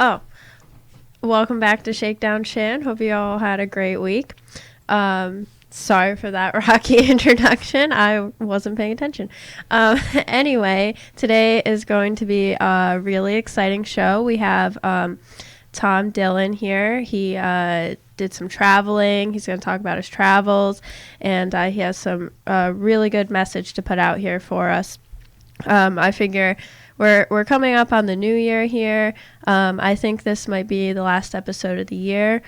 Oh, welcome back to Shakedown Shan. Hope you all had a great week. Sorry for that rocky introduction. I wasn't paying attention. Anyway, today is going to be a really exciting show. We have Tom Dillon here. He did some traveling. He's going to talk about his travels, and he has some really good message to put out here for us. I figure we're coming up on the new year here. I think this might be the last episode of the year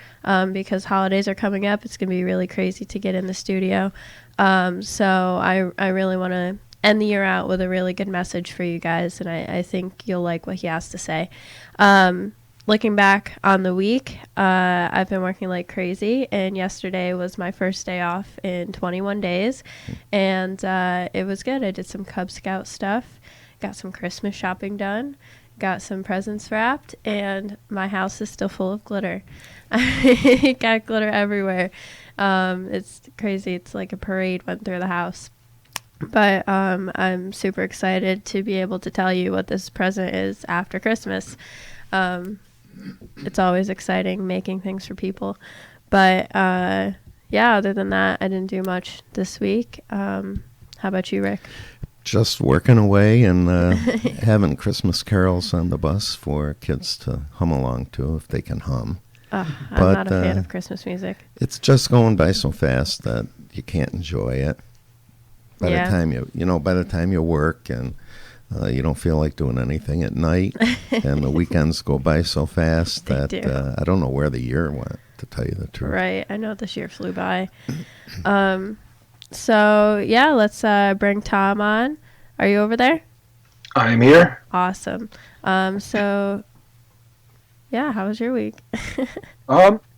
because holidays are coming up. It's going to be really crazy to get in the studio. So I really want to end the year out with a really good message for you guys, and I think you'll like what he has to say. Looking back on the week, I've been working like crazy, and yesterday was my first day off in 21 days, and it was good. I did some Cub Scout stuff, got some Christmas shopping done, got some presents wrapped, and my house is still full of glitter. I got glitter everywhere. It's crazy. It's like a parade went through the house. But I'm super excited to be able to tell you what this present is after Christmas. It's always exciting making things for people. But yeah, other than that, I didn't do much this week. How about you, Rick? Just working away and having Christmas carols on the bus for kids to hum along to if they can hum. I'm not a fan of Christmas music. It's just going by so fast that you can't enjoy it. By the time you work and you don't feel like doing anything at night, and the weekends go by so fast that I don't know where the year went, to tell you the truth. Right. I know this year flew by. So, yeah, let's bring Tom on. Are you over there? I'm here. Awesome. So, yeah, how was your week?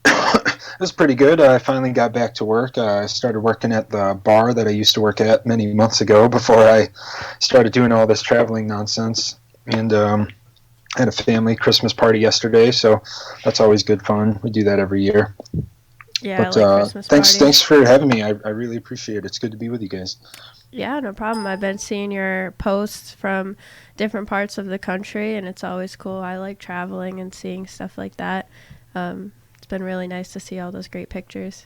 It was pretty good. I finally got back to work. I started working at the bar that I used to work at many months ago before I started doing all this traveling nonsense. And had a family Christmas party yesterday, so that's always good fun. We do that every year. Yeah, but I like Christmas parties. Thanks for having me. I really appreciate it. It's good to be with you guys. Yeah, no problem. I've been seeing your posts from different parts of the country, and it's always cool. I like traveling and seeing stuff like that. It's been really nice to see all those great pictures.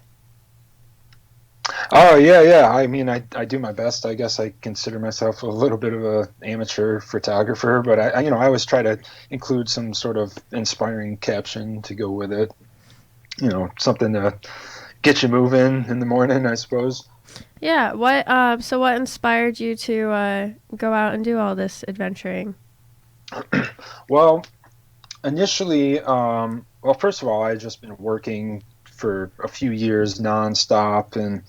Oh, yeah. I mean, I do my best. I guess I consider myself a little bit of an amateur photographer, but I always try to include some sort of inspiring caption to go with it. Something to get you moving in the morning, I suppose. Yeah. What inspired you to go out and do all this adventuring? Well, initially, first of all, I had just been working for a few years nonstop, and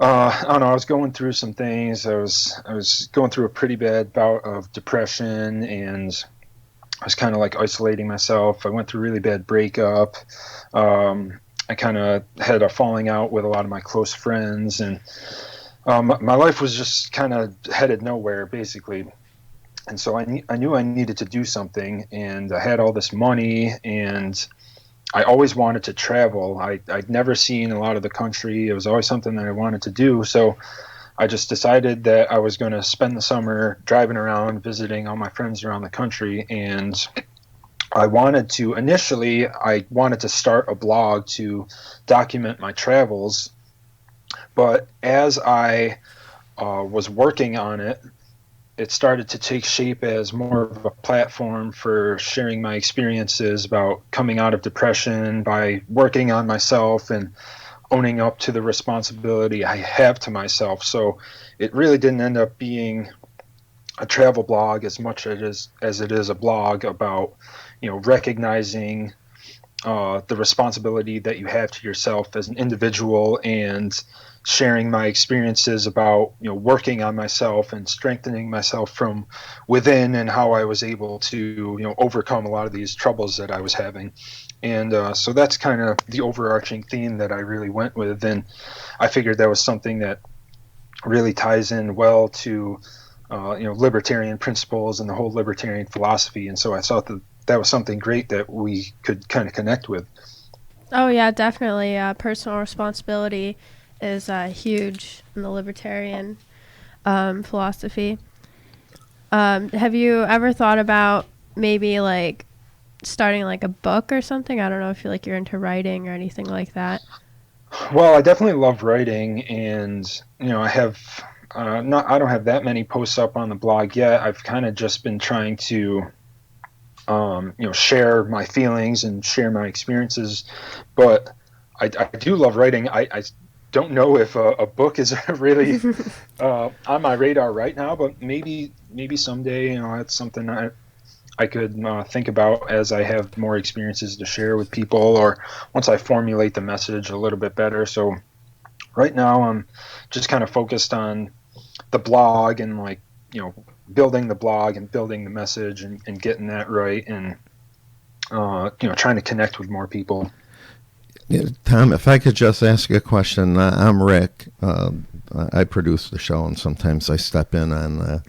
I don't know, I was going through some things. I was going through a pretty bad bout of depression, and I was kind of like isolating myself. I went through a really bad breakup. I kind of had a falling out with a lot of my close friends, and my life was just kind of headed nowhere, basically. And so I knew I needed to do something, and I had all this money, and I always wanted to travel. I'd never seen a lot of the country. It was always something that I wanted to do. So I just decided that I was going to spend the summer driving around, visiting all my friends around the country. And I wanted to start a blog to document my travels. But as I was working on it, it started to take shape as more of a platform for sharing my experiences about coming out of depression by working on myself and owning up to the responsibility I have to myself. So it really didn't end up being a travel blog as much as it is a blog about, recognizing the responsibility that you have to yourself as an individual, and sharing my experiences about working on myself and strengthening myself from within, and how I was able to overcome a lot of these troubles that I was having. And so that's kind of the overarching theme that I really went with, and I figured that was something that really ties in well to libertarian principles and the whole libertarian philosophy. And so I thought that was something great that we could kind of connect with. Oh yeah, definitely. Personal responsibility is huge in the libertarian philosophy. Have you ever thought about maybe like starting like a book or something? I don't know if you're into writing or anything like that. Well, I definitely love writing, and I have I don't have that many posts up on the blog yet. I've kind of just been trying to share my feelings and share my experiences, but I do love writing. I don't know if a book is really on my radar right now, but maybe someday, it's something I could think about as I have more experiences to share with people, or once I formulate the message a little bit better. So right now I'm just kind of focused on the blog and building the blog and building the message and getting that right, and trying to connect with more people. Yeah, Tom, if I could just ask you a question. I'm Rick. I produce the show, and sometimes I step in on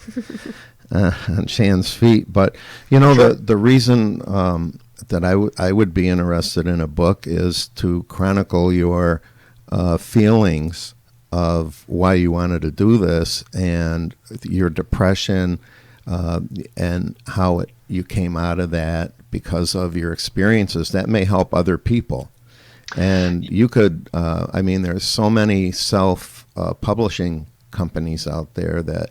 Shan's feet. But Sure. the reason that I would be interested in a book is to chronicle your feelings of why you wanted to do this, and your depression, and how you came out of that because of your experiences. That may help other people. And you could, there's so many self-publishing companies out there that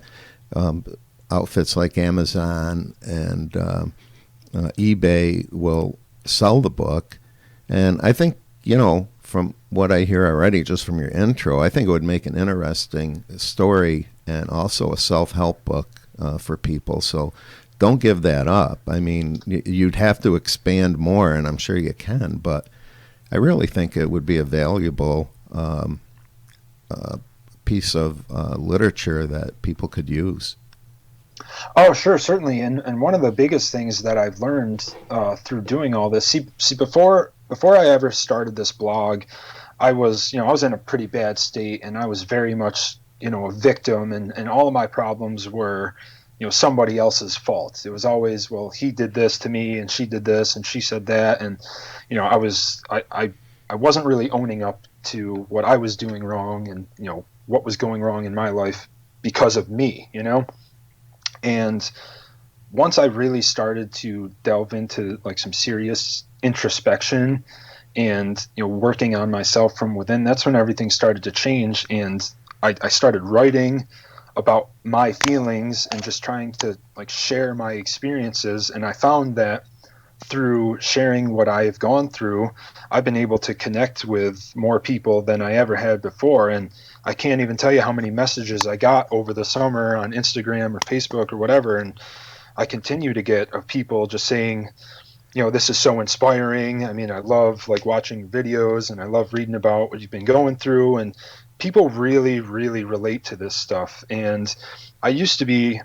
outfits like Amazon and eBay will sell the book. And I think, from what I hear already, just from your intro, I think it would make an interesting story and also a self-help book for people. So don't give that up. I mean, you'd have to expand more, and I'm sure you can, but I really think it would be a valuable piece of literature that people could use. Oh, sure, certainly. And one of the biggest things that I've learned through doing all this, see, before I ever started this blog, I was in a pretty bad state, and I was very much, a victim, and all of my problems were, somebody else's fault. It was always, well, he did this to me, and she did this, and she said that, and I wasn't really owning up to what I was doing wrong, and what was going wrong in my life because of me, And once I really started to delve into some serious introspection and working on myself from within, that's when everything started to change, and I started writing about my feelings and just trying to share my experiences. And I found that through sharing what I've gone through, I've been able to connect with more people than I ever had before. And I can't even tell you how many messages I got over the summer on Instagram or Facebook or whatever. And I continue to get of people just saying, this is so inspiring. I mean, I love watching videos, and I love reading about what you've been going through. And people really, really relate to this stuff. And I used to be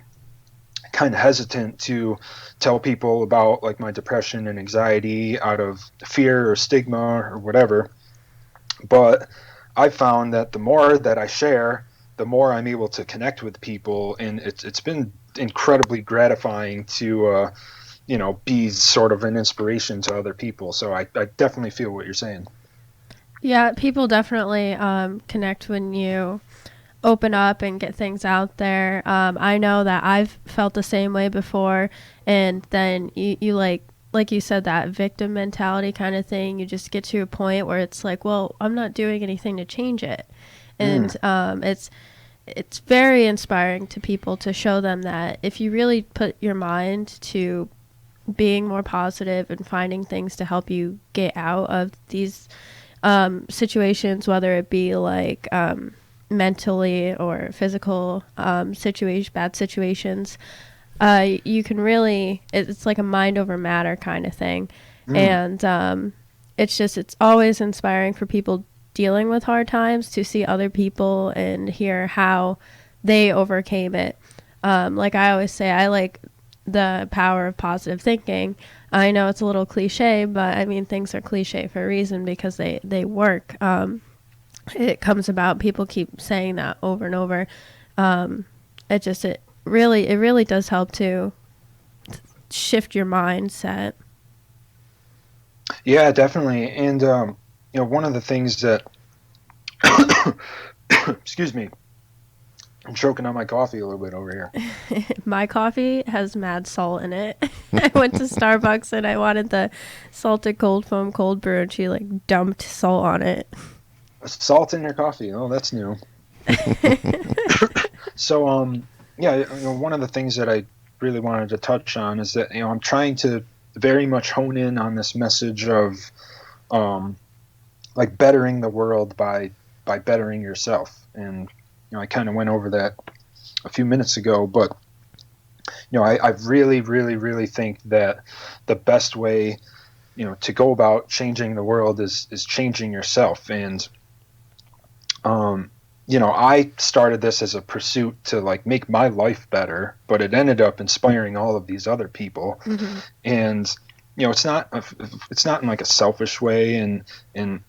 kind of hesitant to tell people about my depression and anxiety out of fear or stigma or whatever. But I found that the more that I share, the more I'm able to connect with people, and it's been incredibly gratifying to be sort of an inspiration to other people. So I definitely feel what you're saying. Yeah, people definitely connect when you open up and get things out there. I know that I've felt the same way before, and then you like you said, that victim mentality kind of thing. You just get to a point where it's like, well, I'm not doing anything to change it, and it's very inspiring to people to show them that if you really put your mind to being more positive and finding things to help you get out of these situations, whether it be mentally or physical bad situations, you can really, it's like a mind over matter kind of thing. And it's always inspiring for people dealing with hard times to see other people and hear how they overcame it. Like I always say, I like the power of positive thinking. I know it's a little cliche, but I mean, things are cliche for a reason because they work. It comes about, people keep saying that over and over. It really does help to shift your mindset. Yeah, definitely. And one of the things that excuse me, I'm choking on my coffee a little bit over here. My coffee has mad salt in it. I went to Starbucks and I wanted the salted cold foam cold brew, and she like dumped salt on it. Salt in your coffee. Oh, that's new. So, yeah, one of the things that I really wanted to touch on is that, I'm trying to very much hone in on this message of, like bettering the world by bettering yourself. And, I kind of went over that a few minutes ago, but, I really, really, really think that the best way, to go about changing the world is changing yourself. And, I started this as a pursuit to like make my life better, but it ended up inspiring all of these other people. Mm-hmm. And, it's not in like a selfish way. And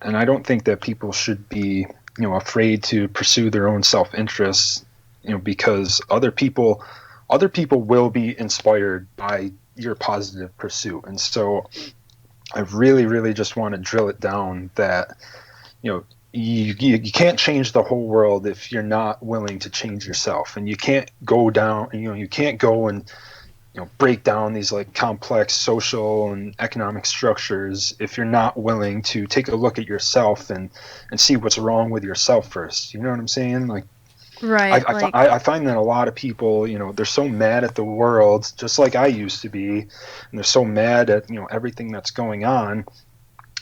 I don't think that people should be, afraid to pursue their own self-interests, because other people will be inspired by your positive pursuit. And so I really, really just want to drill it down that, you can't change the whole world if you're not willing to change yourself. And you can't go down, you can't go and, break down these like complex social and economic structures if you're not willing to take a look at yourself and see what's wrong with yourself first. You know what I'm saying? Like, right. I find that a lot of people, they're so mad at the world, just like I used to be, and they're so mad at, everything that's going on,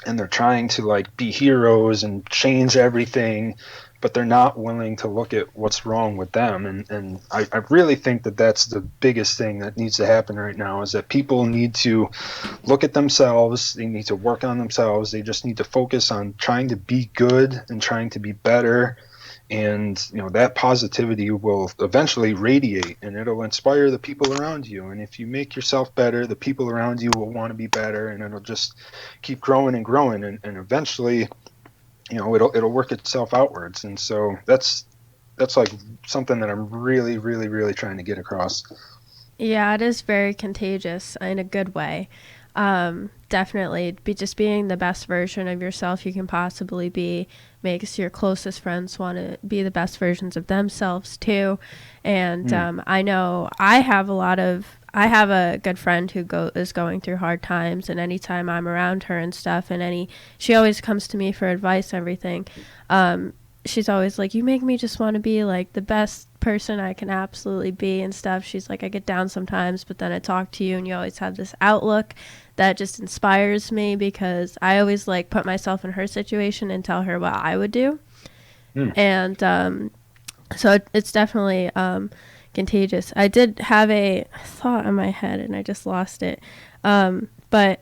and they're trying to like be heroes and change everything, but they're not willing to look at what's wrong with them. And I really think that that's the biggest thing that needs to happen right now, is that people need to look at themselves. They need to work on themselves. They just need to focus on trying to be good and trying to be better. And, that positivity will eventually radiate, and it'll inspire the people around you. And if you make yourself better, the people around you will want to be better, and it'll just keep growing and growing. And eventually, it'll work itself outwards. And so that's like something that I'm really, really, really trying to get across. Yeah, it is very contagious in a good way. Definitely being the best version of yourself you can possibly be makes your closest friends want to be the best versions of themselves too. And I know I have a good friend who is going through hard times, and anytime I'm around her and stuff, and she always comes to me for advice, everything. She's always like, you make me just want to be like the best person I can absolutely be and stuff. She's like, I get down sometimes, but then I talk to you and you always have this outlook that just inspires me, because I always like put myself in her situation and tell her what I would do. And so it's definitely contagious. I did have a thought in my head and I just lost it, but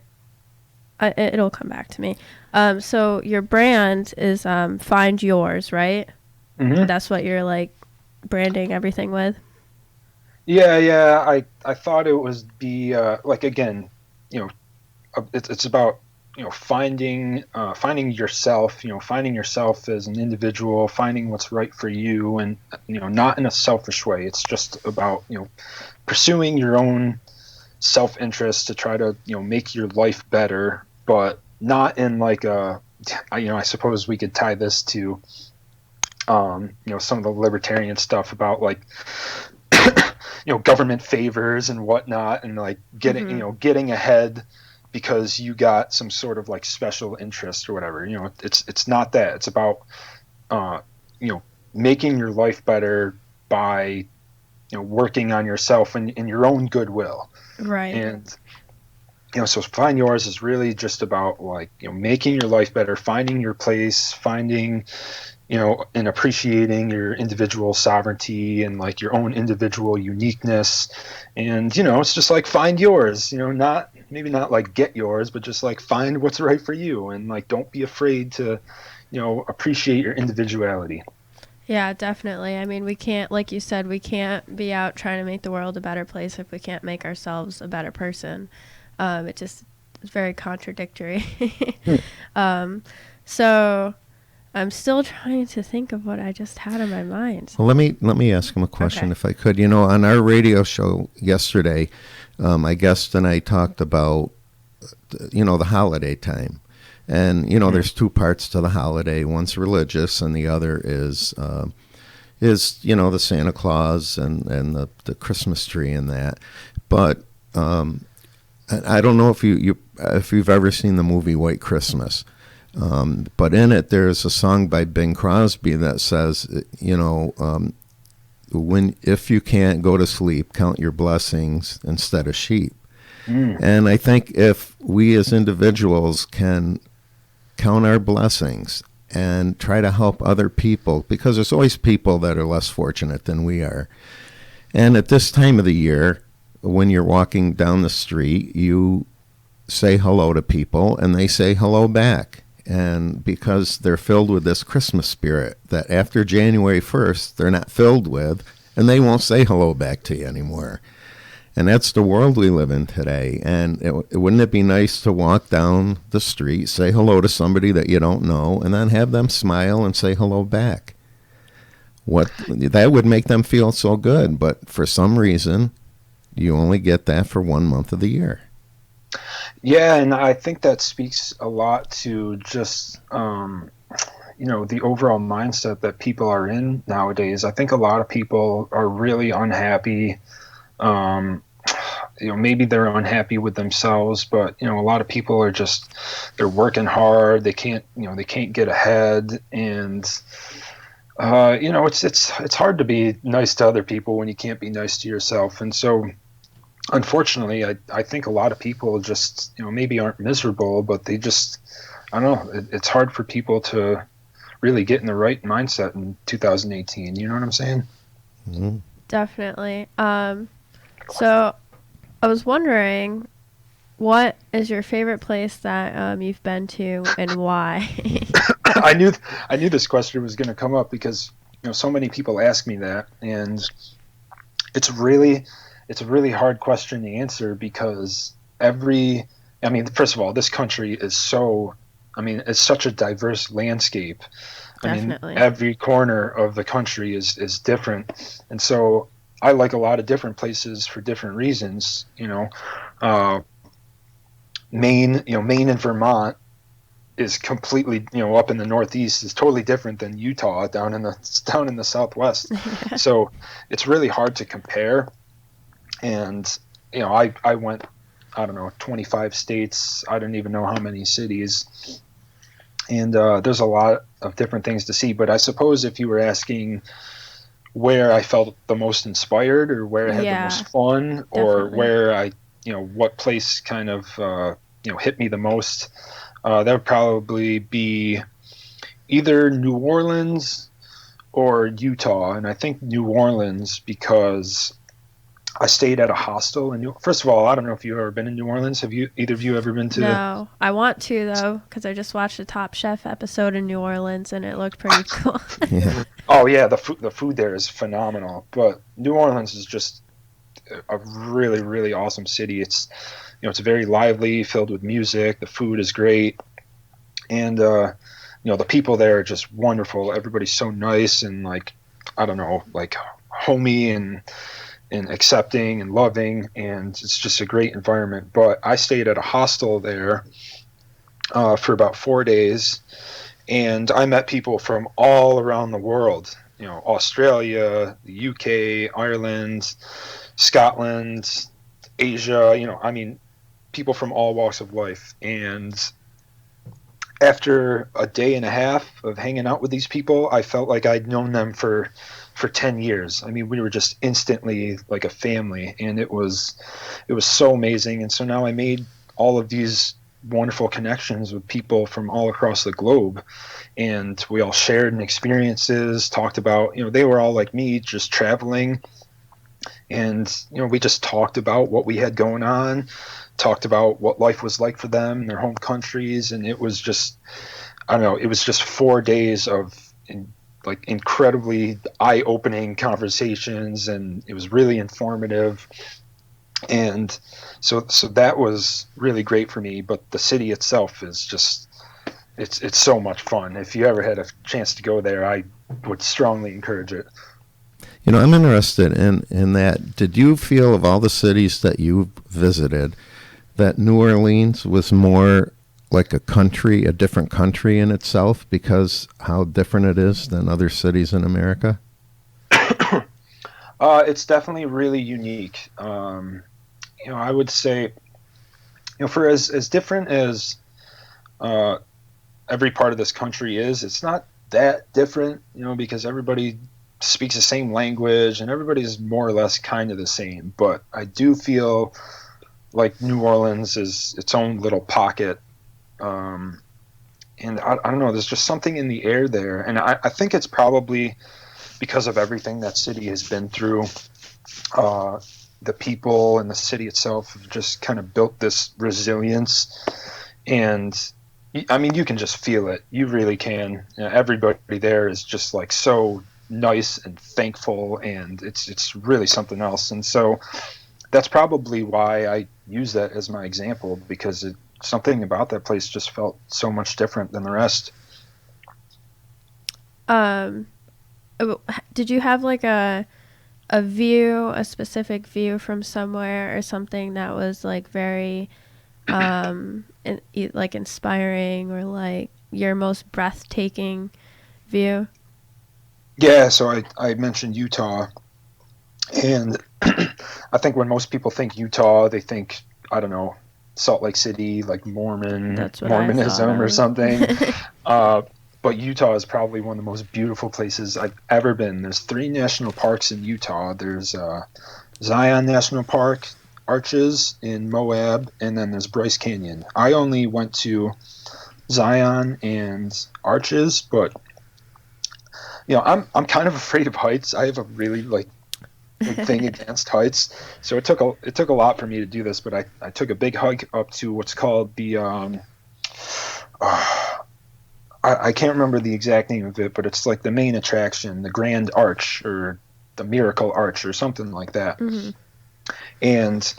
it'll come back to me. So your brand is Find Yours, right? Mm-hmm. That's what you're like branding everything with? Yeah. I thought it was like, again, it's about, finding yourself, finding yourself as an individual, finding what's right for you, and, not in a selfish way. It's just about, pursuing your own self-interest to try to, make your life better, but not in like I suppose we could tie this to, some of the libertarian stuff about like, government favors and whatnot, and like getting ahead because you got some sort of like special interest or whatever. It's not that. It's about, making your life better by, working on yourself and your own goodwill. Right. And, so Find Yours is really just about like, making your life better, finding your place, finding, and appreciating your individual sovereignty and like your own individual uniqueness. And, it's just like find yours, maybe not like get yours, but just like find what's right for you. And like, don't be afraid to, appreciate your individuality. Yeah, definitely. I mean, we can't, like you said, we can't be out trying to make the world a better place if we can't make ourselves a better person. It just is very contradictory. So I'm still trying to think of what I just had in my mind. Well, let me ask him a question, if I could. On our radio show yesterday, my guest and I talked about, the holiday time. And, there's two parts to the holiday. One's religious and the other is is, the Santa Claus and the Christmas tree and that. But I don't know if you've ever seen the movie White Christmas. But in it, there's a song by Bing Crosby that says, if you can't go to sleep, count your blessings instead of sheep. And I think if we as individuals can count our blessings and try to help other people, because there's always people that are less fortunate than we are. And at this time of the year, when you're walking down the street, you say hello to people and they say hello back. And because they're filled with this Christmas spirit that after January 1st, they're not filled with, and they won't say hello back to you anymore. And that's the world we live in today. And wouldn't it be nice to walk down the street, say hello to somebody that you don't know, and then have them smile and say hello back? That would make them feel so good. But for some reason, you only get that for 1 month of the year. Yeah, and I think that speaks a lot to just, the overall mindset that people are in nowadays. I think a lot of people are really unhappy. Maybe they're unhappy with themselves, but, a lot of people are they're working hard. They can't get ahead. And, it's hard to be nice to other people when you can't be nice to yourself. And so, unfortunately, I think a lot of people just, maybe aren't miserable, but they just, I don't know, it's hard for people to really get in the right mindset in 2018. You know what I'm saying? Mm-hmm. Definitely. So I was wondering, what is your favorite place that you've been to and why? I knew this question was going to come up because, so many people ask me that, and it's a really hard question to answer because first of all, this country is it's such a diverse landscape. Definitely. Every corner of the country is different. And so I like a lot of different places for different reasons. Maine and Vermont is completely, up in the Northeast is totally different than Utah down in the Southwest. So it's really hard to compare. And, I went, 25 states. I don't even know how many cities. And there's a lot of different things to see. But I suppose if you were asking where I felt the most inspired or where I had the most fun or where I, what place kind of, hit me the most, that would probably be either New Orleans or Utah. And I think New Orleans because I stayed at a hostel. First of all, I don't know if you've ever been in New Orleans. Have either of you ever been to? No, I want to though, because I just watched a Top Chef episode in New Orleans and it looked pretty cool. Yeah. Oh yeah, the food there is phenomenal. But New Orleans is just a really, really awesome city. It's it's very lively, filled with music. The food is great, and the people there are just wonderful. Everybody's so nice and homey and accepting and loving, and it's just a great environment. But I stayed at a hostel there for about 4 days, and I met people from all around the world. Australia, the UK, Ireland, Scotland, Asia. People from all walks of life. And after a day and a half of hanging out with these people, I felt like I'd known them for 10 years. We were just instantly like a family, and it was so amazing. And so now I made all of these wonderful connections with people from all across the globe, and we all shared experiences, talked about, they were all like me, just traveling, and we just talked about what we had going on, talked about what life was like for them in their home countries, and it was just, it was just 4 days of incredibly eye-opening conversations, and it was really informative. And so that was really great for me. But the city itself is just, it's so much fun. If you ever had a chance to go there, I would strongly encourage it. I'm interested in that. Did you feel, of all the cities that you visited, that New Orleans was more like a different country in itself because how different it is than other cities in America? It's definitely really unique. I would say, for as different as uh, every part of this country is, it's not that different, because everybody speaks the same language and everybody's more or less kind of the same. But I do feel like New Orleans is its own little pocket. And I don't know, there's just something in the air there. And I think it's probably because of everything that city has been through. The people and the city itself have just kind of built this resilience. And I mean, you can just feel it. You really can. Everybody there is just like so nice and thankful, and it's really something else. And so that's probably why I use that as my example, because something about that place just felt so much different than the rest. Did you have like a specific view from somewhere or something that was like very like inspiring, or like your most breathtaking view? Yeah, so I mentioned Utah, and I think when most people think Utah, they think, I don't know, Salt Lake City, like That's what I thought Mormonism or of. something. But Utah is probably one of the most beautiful places I've ever been. There's 3 national parks in Utah. There's Zion National Park, Arches in Moab, and then there's Bryce Canyon. I only went to Zion and Arches, but I'm kind of afraid of heights. I have a really like thing against heights, so it took a lot for me to do this. But I took a big hike up to what's called the I can't remember the exact name of it, but it's like the main attraction, the Grand Arch or the Miracle Arch or something like that. Mm-hmm. And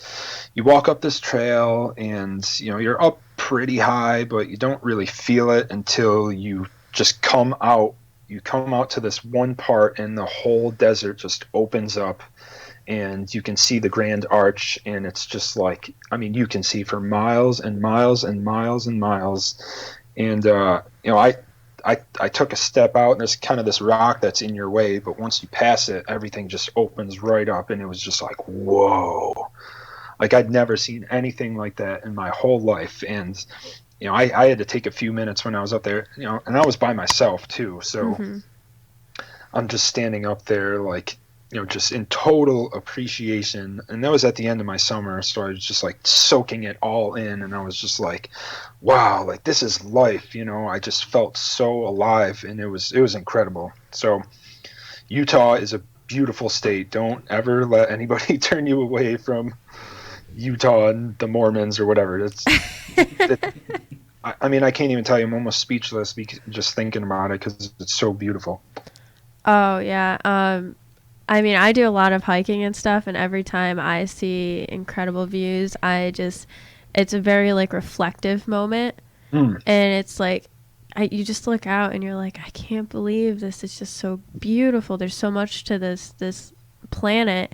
you walk up this trail, and you're up pretty high, but you don't really feel it until you just come out. You come out to this one part, and the whole desert just opens up, and you can see the Grand Arch, and it's just like, I mean, you can see for miles and miles and miles and miles. And I took a step out, and there's kind of this rock that's in your way, but once you pass it, everything just opens right up, and it was just like, whoa. Like, I'd never seen anything like that in my whole life. And I had to take a few minutes when I was up there, and I was by myself too, so Mm-hmm. I'm just standing up there, like, just in total appreciation. And that was at the end of my summer, so I was just like soaking it all in, and I was just like, wow, like, this is life. I just felt so alive, and it was incredible. So Utah is a beautiful state. Don't ever let anybody turn you away from Utah and the Mormons or whatever. I mean, I can't even tell you. I'm almost speechless just thinking about it, because it's so beautiful. Oh yeah. I mean, I do a lot of hiking and stuff, and every time I see incredible views, it's a very like reflective moment, Mm. and it's like, you just look out and you're like, I can't believe this is just so beautiful. There's so much to this planet.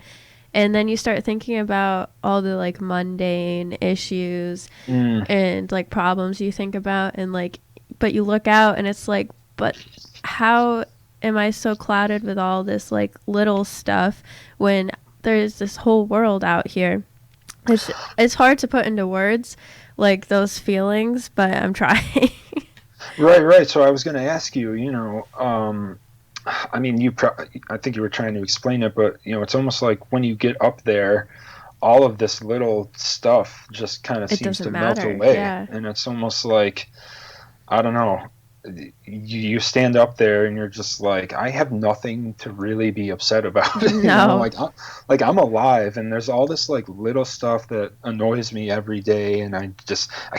And then you start thinking about all the like mundane issues Mm. and like problems you think about, and like, but you look out and it's like, but how am I so clouded with all this like little stuff when there's this whole world out here? It's hard to put into words, like those feelings, but I'm trying. Right. So I was going to ask you, I mean, I think you were trying to explain it, but it's almost like when you get up there, all of this little stuff just kind of It seems doesn't to melt matter. away, Yeah. and it's almost like, I don't know. You stand up there, and you're just like, I have nothing to really be upset about. No. Like I'm alive, and there's all this like little stuff that annoys me every day, and I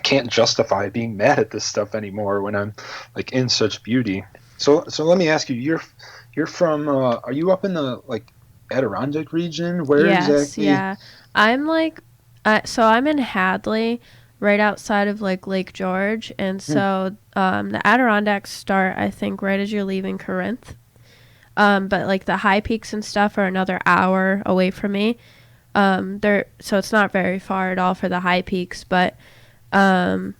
can't justify being mad at this stuff anymore when I'm like in such beauty. So let me ask you, you're from are you up in the like Adirondack region? Where Yes, exactly? yeah. I'm like, so I'm in Hadley, right outside of like Lake George, and Hmm. so the Adirondacks start, I think, right as you're leaving Corinth. But like the high peaks and stuff are another hour away from me. So it's not very far at all for the high peaks, but um,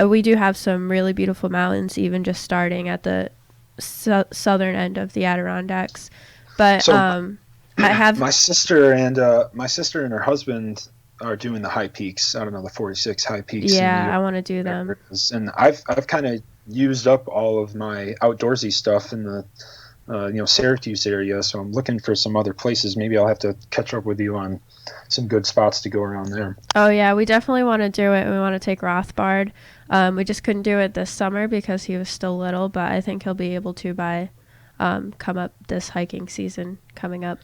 we do have some really beautiful mountains, even just starting at the southern end of the Adirondacks. But So I have my sister and her husband are doing the high peaks. I don't know, the 46 high peaks in New Yeah, York. I want to do them. And I've kind of used up all of my outdoorsy stuff in the Syracuse area, so I'm looking for some other places. Maybe I'll have to catch up with you on some good spots to go around there. Oh yeah, we definitely want to do it. We want to take Rothbard. We just couldn't do it this summer because he was still little, but I think he'll be able to by come up this hiking season coming up.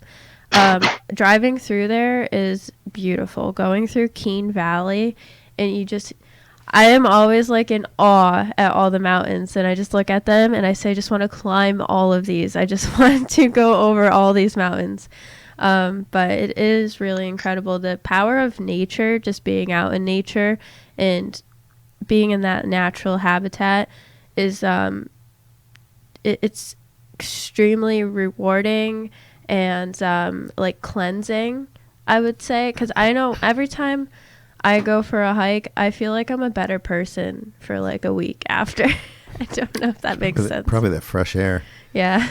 Driving through there is beautiful. Going through Keene Valley, and I am always like in awe at all the mountains, and I just look at them and I say, I just want to climb all of these. I just want to go over all these mountains. But it is really incredible. The power of nature, just being out in nature and being in that natural habitat is, it's extremely rewarding and, like cleansing, I would say. 'Cause I know every time I go for a hike, I feel like I'm a better person for like a week after. I don't know if that makes sense. Probably that fresh air. Yeah.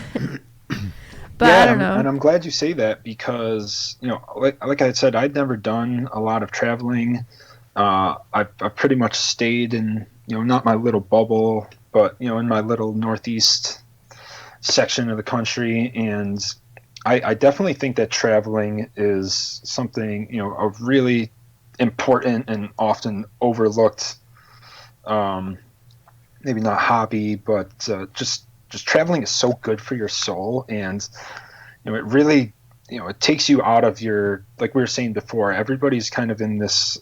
But yeah, I don't know. And I'm glad you say that because, like I had said, I'd never done a lot of traveling. I've pretty much stayed in, not my little bubble, but, in my little northeast section of the country. And I definitely think that traveling is something, a really important and often overlooked, maybe not hobby, but just traveling is so good for your soul. And it really, it takes you out of your, like we were saying before, everybody's kind of in this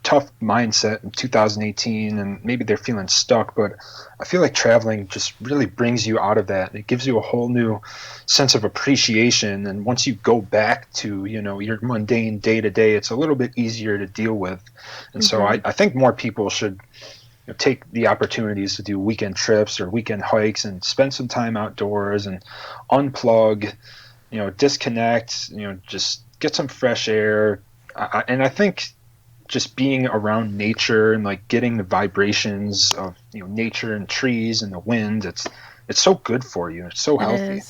tough mindset in 2018, and maybe they're feeling stuck, but I feel like traveling just really brings you out of that. It gives you a whole new sense of appreciation, and once you go back to your mundane day to day, it's a little bit easier to deal with. And so I think more people should take the opportunities to do weekend trips or weekend hikes and spend some time outdoors and unplug, disconnect, just get some fresh air. And I think just being around nature and like getting the vibrations of nature and trees and the wind, it's so good for you. It's so healthy.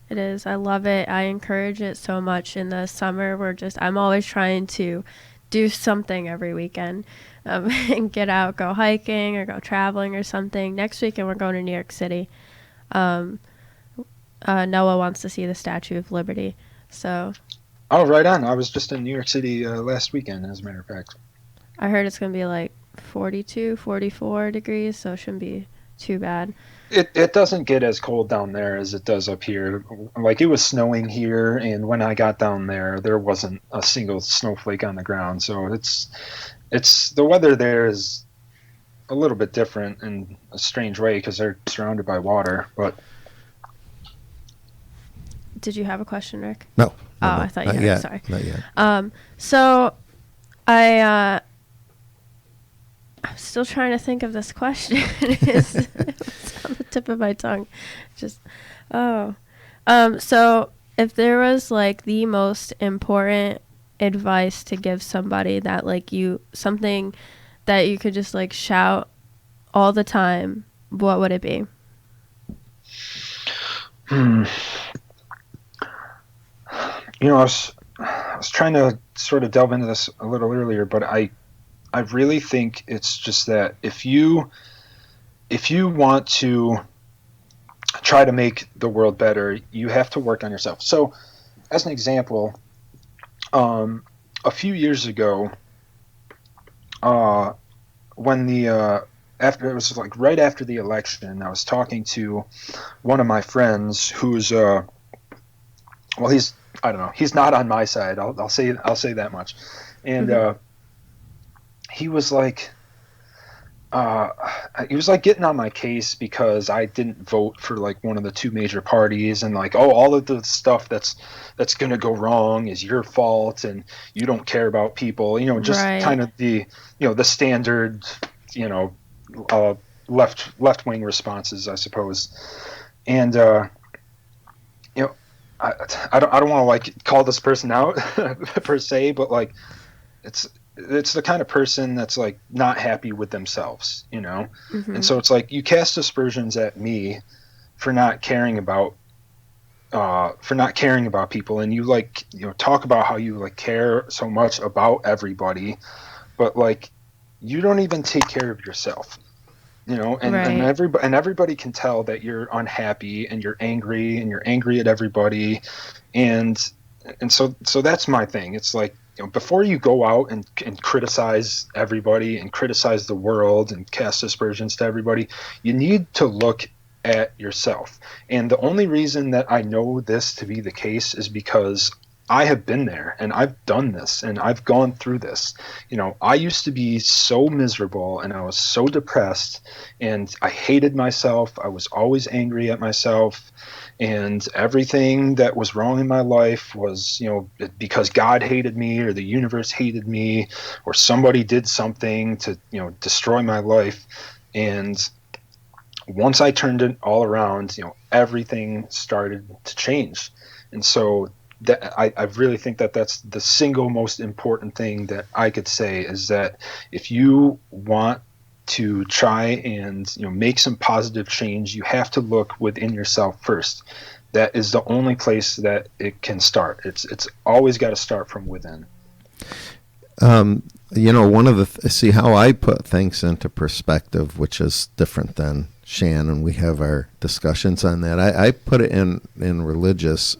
It is. I love it. I encourage it so much. In the summer, I'm always trying to do something every weekend, and get out, go hiking or go traveling or something. Next weekend we're going to New York City. Noah wants to see the Statue of Liberty, so. Oh, right on. I was just in New York City last weekend, as a matter of fact. I heard it's going to be like 42, 44 degrees, so it shouldn't be too bad. It doesn't get as cold down there as it does up here. Like, it was snowing here, and when I got down there wasn't a single snowflake on the ground. So it's the weather there is a little bit different in a strange way because they're surrounded by water. But did you have a question, Rick? No. I thought you had. Yet. Sorry. Not yet. So I'm still trying to think of this question. It's on the tip of my tongue. So if there was like the most important advice to give somebody that like something that you could just like shout all the time, what would it be? I was trying to sort of delve into this a little earlier, but I really think it's just that if you want to try to make the world better, you have to work on yourself. So, as an example, a few years ago, when it was like right after the election, I was talking to one of my friends who's he's not on my side. I'll say that much. And he was like getting on my case because I didn't vote for like one of the two major parties, and like, all of the stuff that's going to go wrong is your fault, and you don't care about people, just right. Kind of the the standard left wing responses, I suppose. And I don't want to like call this person out per se, but like it's the kind of person that's like not happy with themselves, And so it's like you cast aspersions at me for not caring about for not caring about people, and you like, you know, talk about how you like care so much about everybody, but like you don't even take care of yourself, you know, Right. and everybody can tell that you're unhappy and you're angry at everybody, and so that's my thing. It's like, you know, before you go out and criticize everybody and criticize the world and cast aspersions to everybody, you need to look at yourself. And the only reason that I know this to be the case is because I have been there and I've done this and I've gone through this. You know, I used to be so miserable and I was so depressed and I hated myself. I was always angry at myself, and everything that was wrong in my life was, you know, because God hated me or the universe hated me or somebody did something to, you know, destroy my life. And once I turned it all around, you know, everything started to change. And so that I really think that that's the single most important thing that I could say, is that if you want to try and, you know, make some positive change, you have to look within yourself first. That is the only place that it can start. It's always got to start from within. You know, one of the see how I put things into perspective, which is different than Shannon. We have our discussions on that. I put it in religious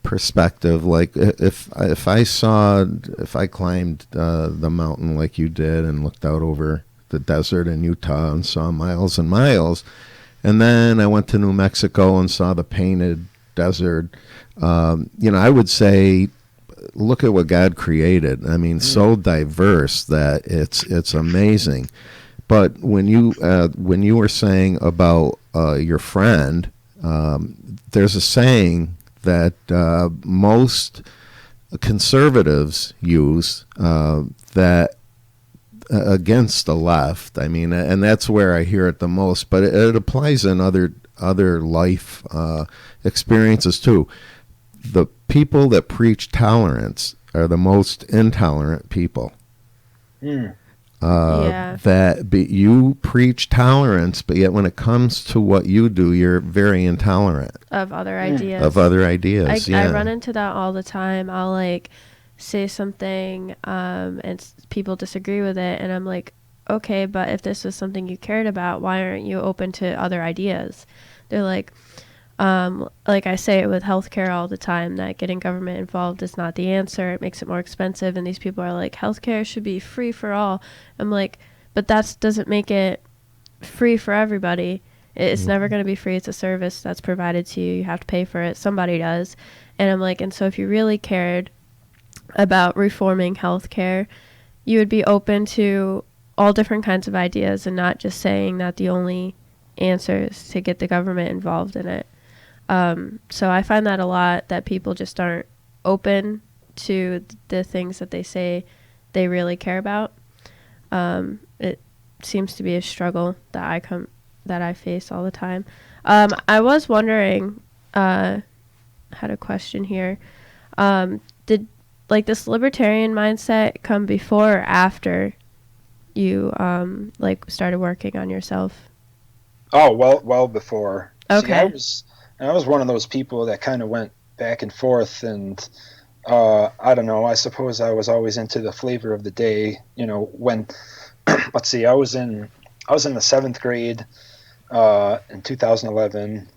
perspective. Like if I climbed the mountain like you did and looked out over the desert in Utah and saw miles and miles, and then I went to New Mexico and saw the painted desert, you know, I would say, look at what God created. I mean, so diverse that it's amazing. But when you were saying about your friend, there's a saying that most conservatives use that against the left. I mean, and that's where I hear it the most. But it applies in other life experiences too. The people that preach tolerance are the most intolerant people. Yeah. You preach tolerance, but yet when it comes to what you do, you're very intolerant Of other ideas. of other ideas. I run into that all the time. I'll like say something and people disagree with it, and I'm like, okay, but if this was something you cared about, why aren't you open to other ideas? They're like I say it with healthcare all the time, that getting government involved is not the answer. It makes it more expensive. And these people are like, healthcare should be free for all. I'm like, but that doesn't make it free for everybody. It's never going to be free. It's a service that's provided to you. You have to pay for it. Somebody does. And I'm like, and so if you really cared about reforming healthcare, you would be open to all different kinds of ideas and not just saying that the only answer is to get the government involved in it. So I find that a lot, that people just aren't open to the things that they say they really care about. It seems to be a struggle that I face all the time. I was wondering, had a question here. Did like this libertarian mindset come before or after you like started working on yourself? Oh, well before. Okay. See, I was one of those people that kind of went back and forth, and I don't know. I suppose I was always into the flavor of the day. You know, when let's see, I was in the seventh grade in 2011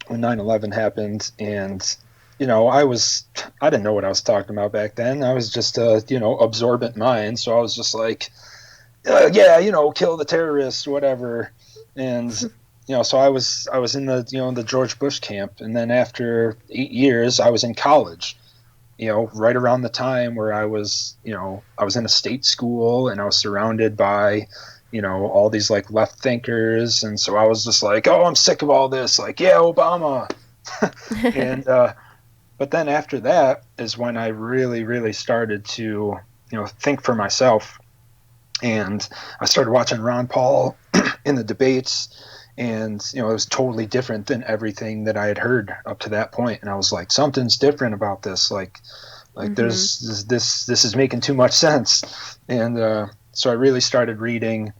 when 9/11 happened, and you know, I didn't know what I was talking about back then. I was just a, you know, absorbent mind, so I was just like, yeah, you know, kill the terrorists, whatever, and. You know, so I was in the, you know, the George Bush camp, and then after 8 years, I was in college. You know, right around the time where I was in a state school, and I was surrounded by, you know, all these like left thinkers, and so I was just like, oh, I'm sick of all this, like, yeah, Obama, and but then after that is when I really, really started to, you know, think for myself, and I started watching Ron Paul in the debates. And, you know, it was totally different than everything that I had heard up to that point. And I was like, something's different about this. Like there's this is making too much sense. And so I really started reading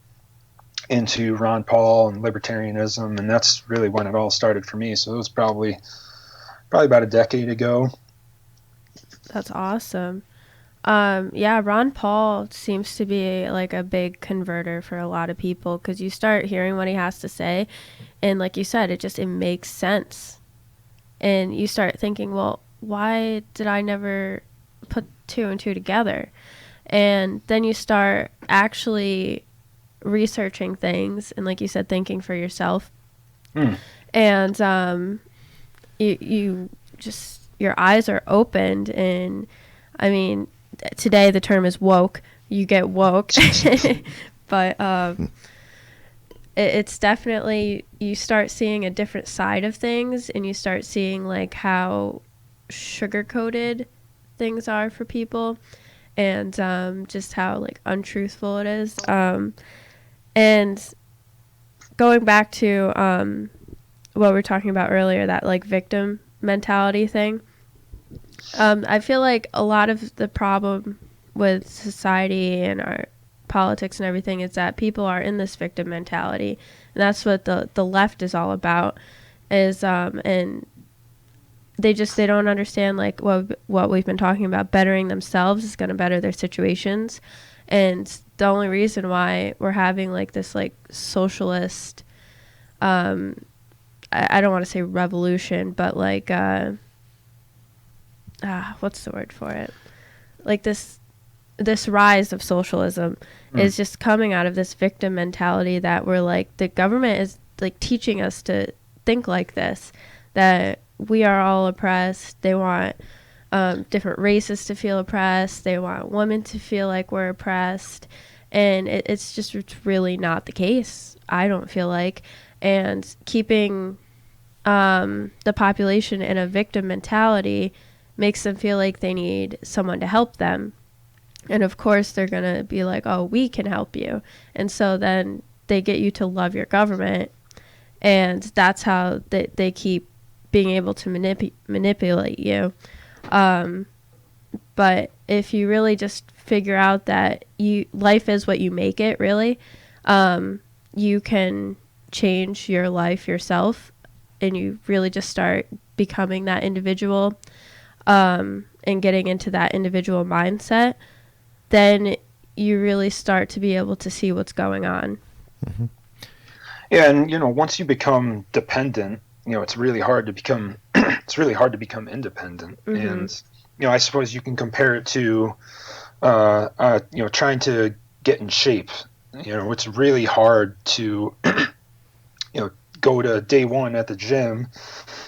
into Ron Paul and libertarianism, and that's really when it all started for me. So it was probably about a decade ago. That's awesome. Yeah, Ron Paul seems to be like a big converter for a lot of people, because you start hearing what he has to say, and like you said, it makes sense, and you start thinking, well, why did I never put two and two together? And then you start actually researching things, and like you said, thinking for yourself. And you just, your eyes are opened. And I mean, today the term is woke. You get woke. But it's definitely, you start seeing a different side of things, and you start seeing like how sugar coated things are for people, and just how like untruthful it is. And going back to what we were talking about earlier, that like victim mentality thing, I feel like a lot of the problem with society and our politics and everything is that people are in this victim mentality, and that's what the left is all about. Is and they don't understand like what we've been talking about. Bettering themselves is going to better their situations, and the only reason why we're having like this like socialist, I don't want to say revolution, but like what's the word for it? Like this rise of socialism is just coming out of this victim mentality, that we're like, the government is like teaching us to think like this, that we are all oppressed. They want different races to feel oppressed. They want women to feel like we're oppressed. And it's really not the case, I don't feel like. And keeping the population in a victim mentality makes them feel like they need someone to help them. And of course, they're going to be like, oh, we can help you. And so then they get you to love your government. And that's how they keep being able to manipulate you. But if you really just figure out that life is what you make it, really, you can change your life yourself, and you really just start becoming that individual, and getting into that individual mindset, then you really start to be able to see what's going on. Mm-hmm. Yeah, and once you become dependent, it's really hard to become independent. Mm-hmm. And I suppose you can compare it to trying to get in shape. It's really hard to go to day one at the gym,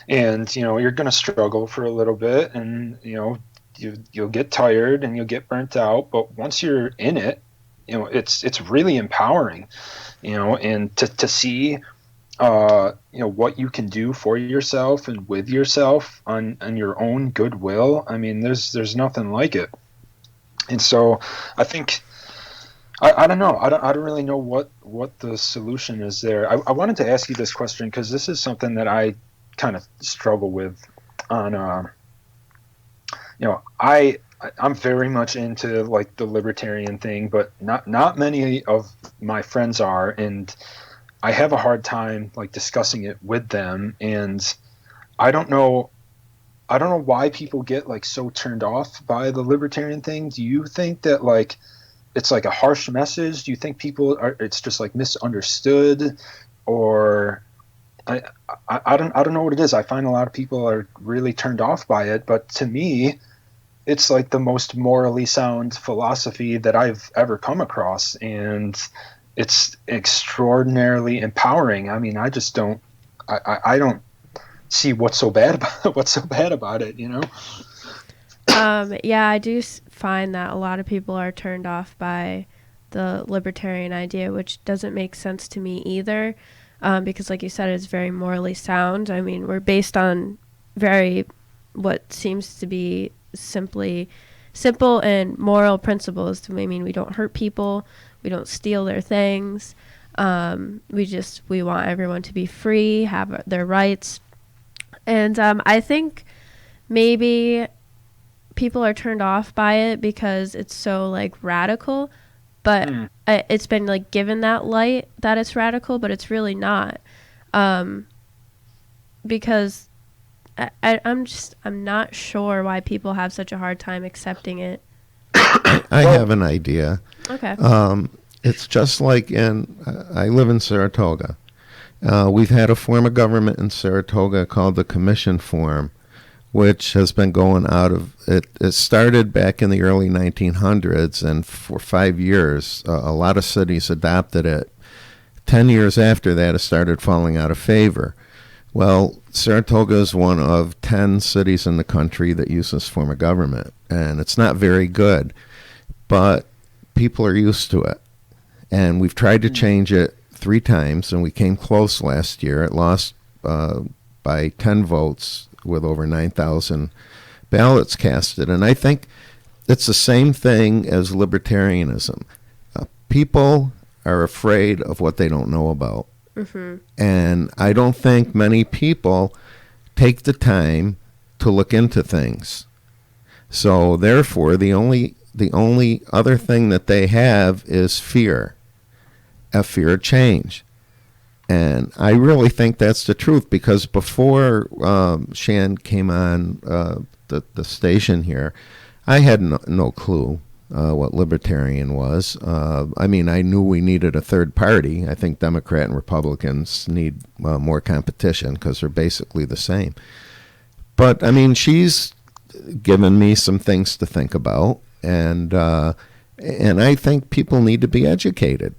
and you're going to struggle for a little bit, and you'll get tired and you'll get burnt out. But once you're in it, it's really empowering, and to see what you can do for yourself and with yourself on your own goodwill. I mean, there's nothing like it. And so I think, I don't know. I don't really know what the solution is there. I wanted to ask you this question, because this is something that I kind of struggle with on, I'm very much into like the libertarian thing, but not many of my friends are, and I have a hard time like discussing it with them. And I don't know why people get like so turned off by the libertarian thing. Do you think that like it's like a harsh message? Do you think it's just like misunderstood? Or I don't know what it is. I find a lot of people are really turned off by it, but to me, it's like the most morally sound philosophy that I've ever come across, and it's extraordinarily empowering. I mean, I just don't see what's so bad about it, Yeah, I do find that a lot of people are turned off by the libertarian idea, which doesn't make sense to me either, because like you said, it's very morally sound. I mean, we're based on what seems to be simple and moral principles. I mean, we don't hurt people, we don't steal their things, we want everyone to be free, have their rights. And I think maybe people are turned off by it because it's so like radical, but it's been like given that light that it's radical, but it's really not, because I'm not sure why people have such a hard time accepting it. I have an idea. Okay. It's just like I live in Saratoga. We've had a form of government in Saratoga called the Commission Form, which has been going out of it. It started back in the early 1900s, and for 5 years, a lot of cities adopted it. 10 years after that, it started falling out of favor. Well, Saratoga is one of 10 cities in the country that use this form of government, and it's not very good, but people are used to it. And we've tried to change it 3 times, and we came close last year. It lost by 10 votes with over 9,000 ballots casted. And I think it's the same thing as libertarianism. People are afraid of what they don't know about. Mm-hmm. And I don't think many people take the time to look into things. So therefore, the only other thing that they have is fear, a fear of change. And I really think that's the truth, because before Shan came on the station here, I had no clue what libertarian was. I mean, I knew we needed a third party. I think Democrat and Republicans need more competition because they're basically the same. But, I mean, she's given me some things to think about, and I think people need to be educated.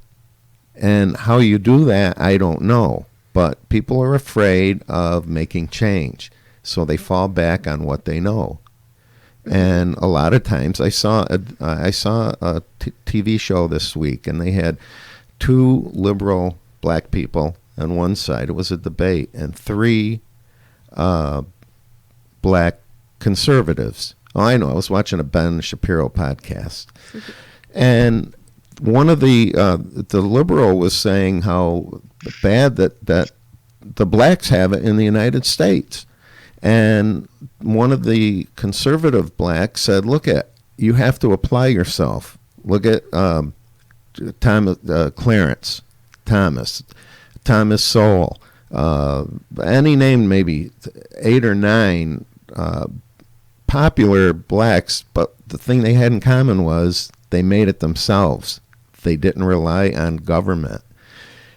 And how you do that, I don't know. But people are afraid of making change, so they fall back on what they know. And a lot of times, I saw a TV show this week, and they had 2 liberal black people on one side. It was a debate, and 3 black conservatives. Oh, I know. I was watching a Ben Shapiro podcast, and one of the liberal was saying how bad that the blacks have it in the United States. And one of the conservative blacks said, look, you have to apply yourself. Look at Clarence Thomas Sowell. And he named maybe 8 or 9 popular blacks, but the thing they had in common was they made it themselves. They didn't rely on government.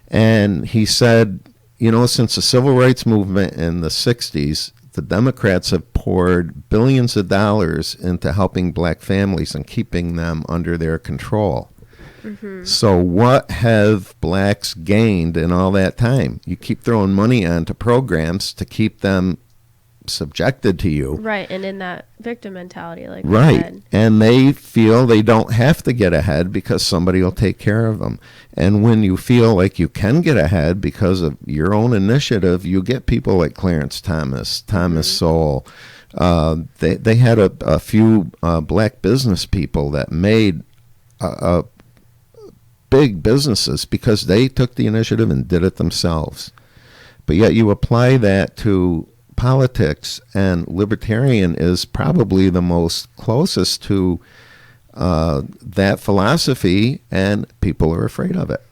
And he said, since the civil rights movement in the 60s, the Democrats have poured billions of dollars into helping black families and keeping them under their control. Mm-hmm. So what have blacks gained in all that time? You keep throwing money onto programs to keep them subjected to you. Right, and in that victim mentality, like right, and they feel they don't have to get ahead because somebody will take care of them. And when you feel like you can get ahead because of your own initiative, you get people like Clarence Thomas Sowell. They had a few black business people that made big businesses because they took the initiative and did it themselves. But yet you apply that to politics, and libertarian is probably the most closest to that philosophy, and people are afraid of it.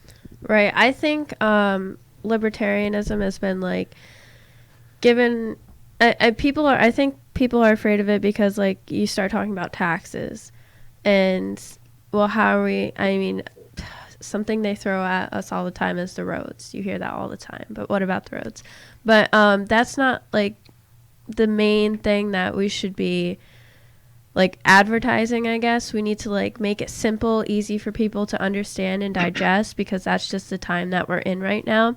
Right. I think libertarianism has been like given. I think people are afraid of it because like you start talking about taxes, and well, how are we? I mean, something they throw at us all the time is the roads. You hear that all the time, but what about the roads? But that's not like the main thing that we should be like advertising, I guess. We need to like make it simple, easy for people to understand and digest, because that's just the time that we're in right now.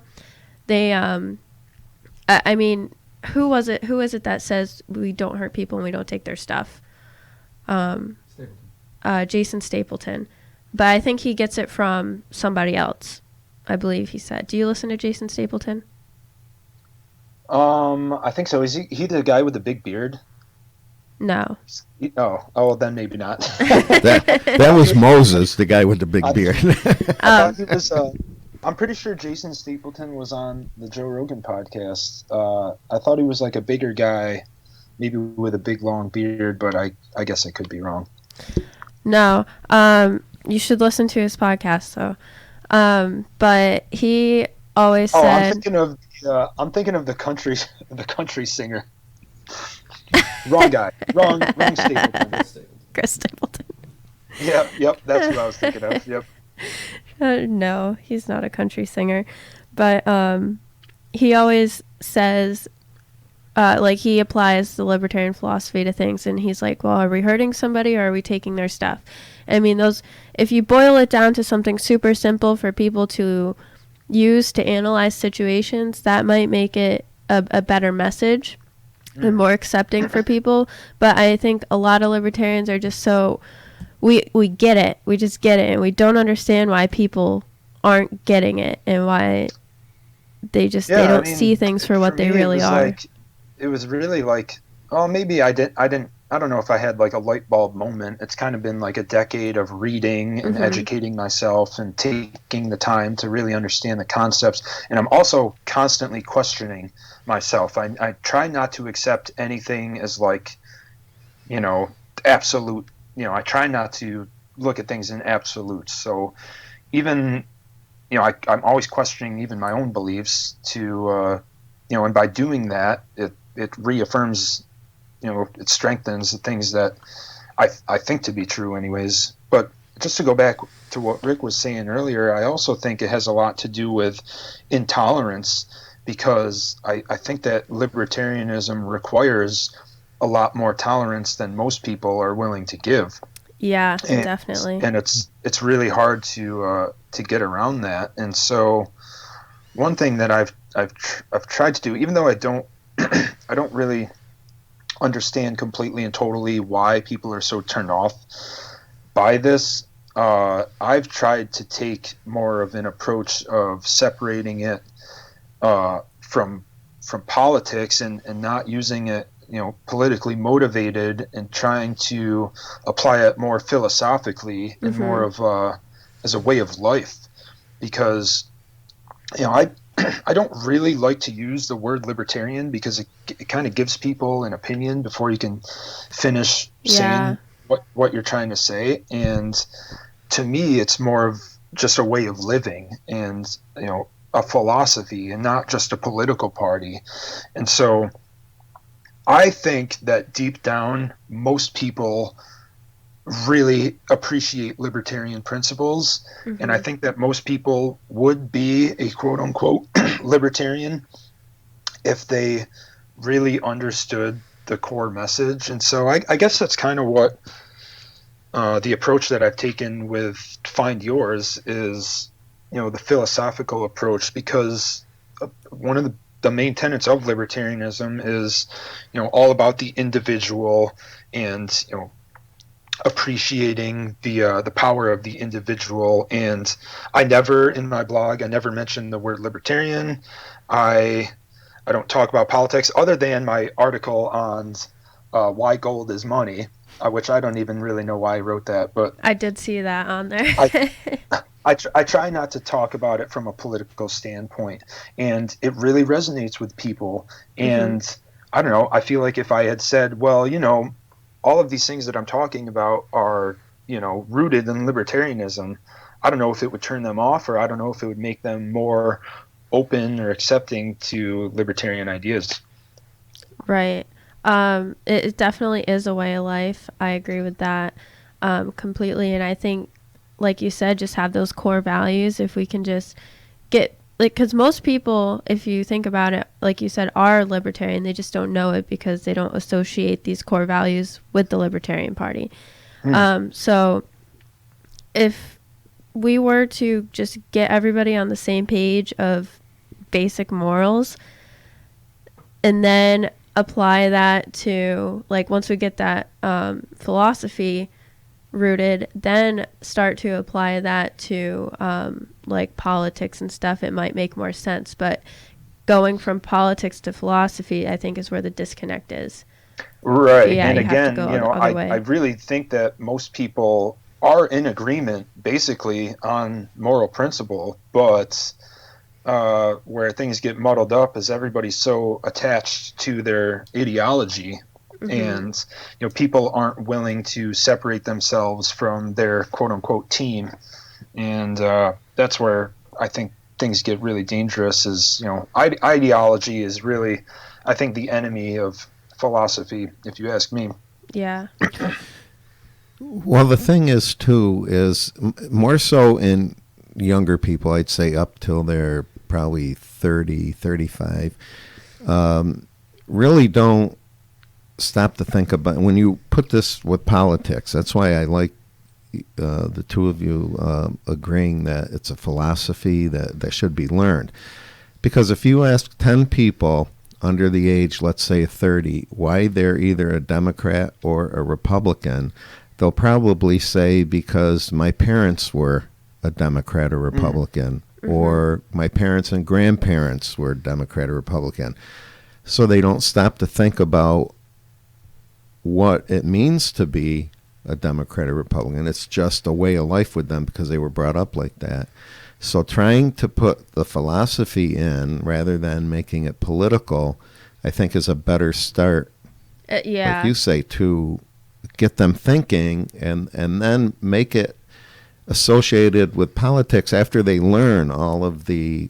They I mean, who is it that says we don't hurt people and we don't take their stuff? Jason Stapleton. But I think he gets it from somebody else, I believe he said. Do you listen to Jason Stapleton? I think so. Is he the guy with the big beard? No. Oh, then maybe not. that was Moses, the guy with the big beard. I thought he was. I'm pretty sure Jason Stapleton was on the Joe Rogan podcast. I thought he was like a bigger guy, maybe with a big long beard, but I guess I could be wrong. No. You should listen to his podcast, though. But he always said. I'm thinking of the country singer. Wrong guy. Wrong Stapleton. Chris Stapleton. Yep, that's who I was thinking of. Yep. No, he's not a country singer, but he always says, like, he applies the libertarian philosophy to things, and he's like, well, are we hurting somebody or are we taking their stuff? I mean, if you boil it down to something super simple for people to use to analyze situations, that might make it a better message and more accepting for people. But I think a lot of libertarians are just so, we get it. We just get it. And we don't understand why people aren't getting it and why they don't see things for what they really are. It was really like, oh, maybe I don't know if I had like a light bulb moment. It's kind of been like a decade of reading and educating myself and taking the time to really understand the concepts. And I'm also constantly questioning myself. I try not to accept anything as like, absolute. I try not to look at things in absolutes. So even, I'm always questioning even my own beliefs and by doing that, it reaffirms, it strengthens the things that I think to be true anyways. But just to go back to what Rick was saying earlier, I also think it has a lot to do with intolerance, because I think that libertarianism requires a lot more tolerance than most people are willing to give. Yeah, definitely. And it's really hard to get around that. And so one thing that I've tried to do, even though I don't really understand completely and totally why people are so turned off by this, I've tried to take more of an approach of separating it from politics and not using it, politically motivated, and trying to apply it more philosophically and more of as a way of life. Because I don't really like to use the word libertarian, because it kind of gives people an opinion before you can finish saying what you're trying to say. And to me, it's more of just a way of living and, a philosophy, and not just a political party. And so I think that deep down, most people really appreciate libertarian principles. And I think that most people would be a quote unquote libertarian if they really understood the core message. And so I guess that's kind of what the approach that I've taken with Find Yours is, the philosophical approach, because one of the main tenets of libertarianism is, all about the individual and, appreciating the power of the individual. And in my blog, I never mentioned the word libertarian. I don't talk about politics, other than my article on why gold is money, which I don't even really know why I wrote that, but I did see that on there. I try not to talk about it from a political standpoint, and it really resonates with people. And I don't know, I feel like if I had said, well, all of these things that I'm talking about are, rooted in libertarianism, I don't know if it would turn them off, or I don't know if it would make them more open or accepting to libertarian ideas. Right. It definitely is a way of life. I agree with that completely. And I think, like you said, just have those core values. If we can just get, because most people, if you think about it, like you said, are libertarian. They just don't know it because they don't associate these core values with the Libertarian Party. So if we were to just get everybody on the same page of basic morals, and then apply that to, like, once we get that philosophy rooted, then start to apply that to like politics and stuff, it might make more sense. But going from politics to philosophy, I think, is where the disconnect is. Right. Yeah, and again, I really think that most people are in agreement basically on moral principle, but where things get muddled up is everybody's so attached to their ideology and people aren't willing to separate themselves from their quote unquote team, and that's where I think things get really dangerous. Is ideology is really, I think, the enemy of philosophy, if you ask me. Yeah. Well, the thing is, too, is more so in younger people, I'd say up till they're probably 30, 35, really don't stop to think about, when you put this with politics, that's why I like the two of you agreeing that it's a philosophy that should be learned. Because if you ask 10 people under the age, let's say 30, why they're either a Democrat or a Republican, they'll probably say because my parents were a Democrat or Republican, or my parents and grandparents were Democrat or Republican. So they don't stop to think about what it means to be a Democrat or Republican. It's just a way of life with them because they were brought up like that. So trying to put the philosophy in rather than making it political, I think is a better start. Yeah. Like you say, to get them thinking and then make it associated with politics after they learn all of the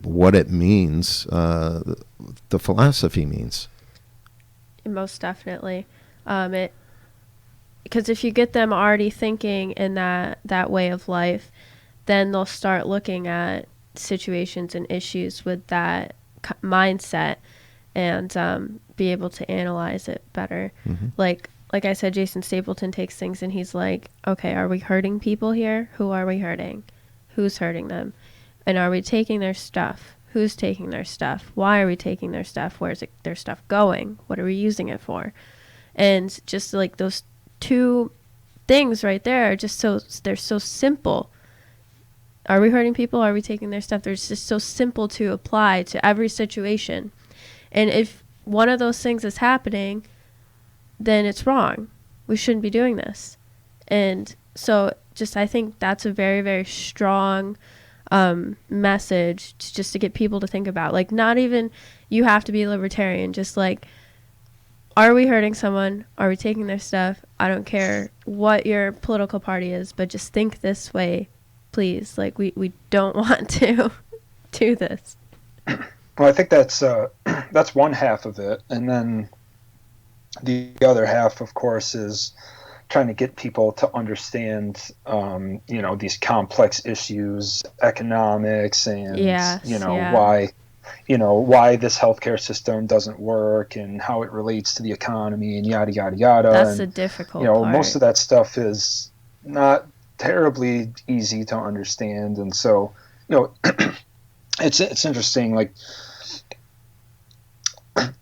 what it means, the philosophy means. Most definitely. Because if you get them already thinking in that way of life, then they'll start looking at situations and issues with that mindset and be able to analyze it better. Like I said, Jason Stapleton takes things and he's like, okay, are we hurting people here? Who are we hurting? Who's hurting them? And are we taking their stuff? Who's taking their stuff? Why are we taking their stuff? Where's their stuff going? What are we using it for? And just like those two things right there are just they're so simple. Are we hurting people? Are we taking their stuff? They're just so simple to apply to every situation. And if one of those things is happening, then it's wrong. We shouldn't be doing this. And so I think that's a very, very strong message just to get people to think about. Like, not even you have to be libertarian, just like, are we hurting someone? Are we taking their stuff? I don't care what your political party is, but just think this way, please. Like, we don't want to do this. Well, I think that's one half of it. And then the other half, of course, is trying to get people to understand, these complex issues, economics, and why this healthcare system doesn't work and how it relates to the economy and yada yada yada. That's the difficult part. Most of that stuff is not terribly easy to understand, and so it's interesting. Like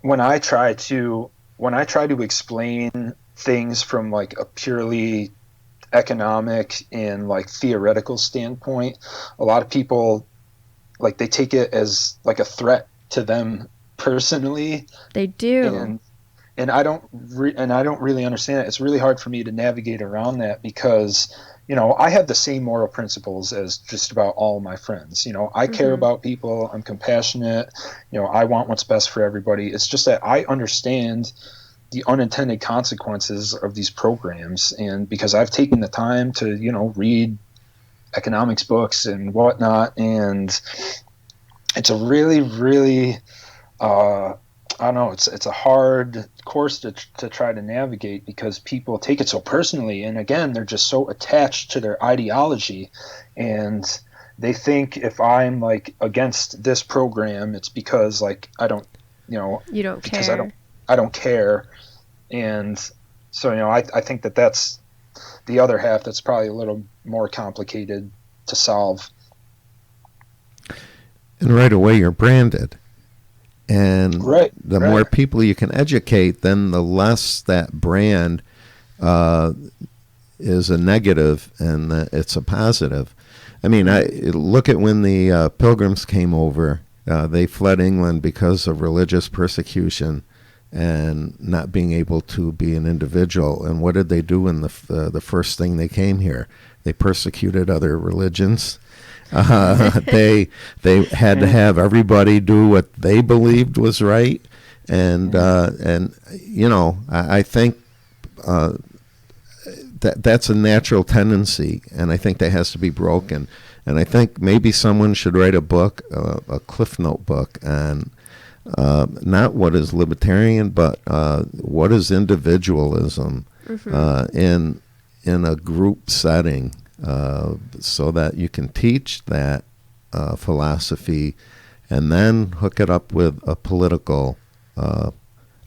when I try to explain things from like a purely economic and like theoretical standpoint, a lot of people like they take it as like a threat to them personally. They do. And I don't really understand it. It's really hard for me to navigate around that because I have the same moral principles as just about all my friends. I care about people. I'm compassionate. I want what's best for everybody. It's just that I understand the unintended consequences of these programs, and because I've taken the time to read economics books and whatnot, and it's a really, really I don't know, it's a hard course to try to navigate because people take it so personally, and again, they're just so attached to their ideology, and they think if I'm like against this program, it's because like I don't, you don't because care. I don't care. And so, I think that's the other half that's probably a little more complicated to solve. And right away you're branded. And the more people you can educate, then the less that brand is a negative and it's a positive. I mean, look at when the Pilgrims came over. They fled England because of religious persecution and not being able to be an individual. And what did they do in the first thing they came here? They persecuted other religions. They had to have everybody do what they believed was right, And you know, I think that's a natural tendency, and I think that has to be broken. And I think maybe someone should write a book, a Cliff Note book, on not what is libertarian, but what is individualism in a group setting, so that you can teach that philosophy and then hook it up with a political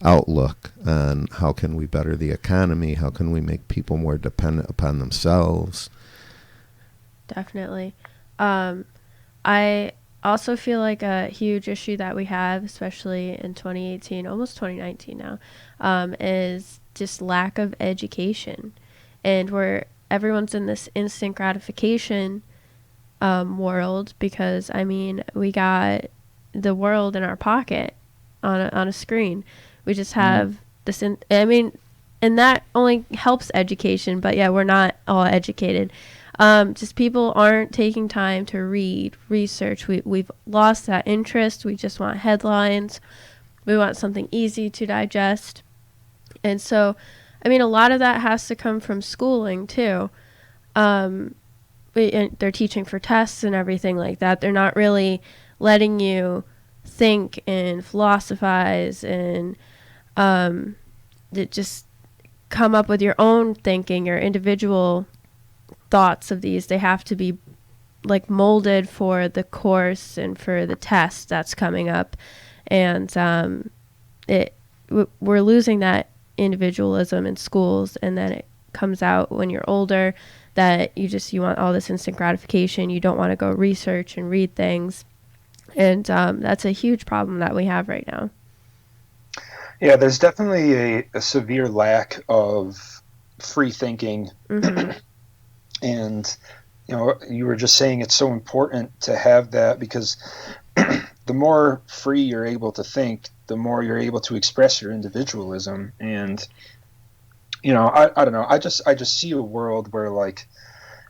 outlook on how can we better the economy, how can we make people more dependent upon themselves. Definitely. I also feel like a huge issue that we have, especially in 2018, almost 2019 now, is just lack of education. And where everyone's in this instant gratification world, because, I mean, we got the world in our pocket on a screen. We just have this, and that only helps education, but yeah, we're not all educated. Just people aren't taking time to read, research. We've lost that interest. We just want headlines. We want something easy to digest. And so, I mean, a lot of that has to come from schooling too. They're teaching for tests and everything like that. They're not really letting you think and philosophize and just come up with your own thinking, your individual thoughts of these. They have to be like molded for the course and for the test that's coming up. And we're losing that individualism in schools, and then it comes out when you're older that you want all this instant gratification. You don't want to go research and read things. And that's a huge problem that we have right now. Yeah, there's definitely a severe lack of free thinking. And, you know, you were just saying it's so important to have that, because the more free you're able to think, the more you're able to express your individualism. And, you know, I don't know. I just see a world where, like,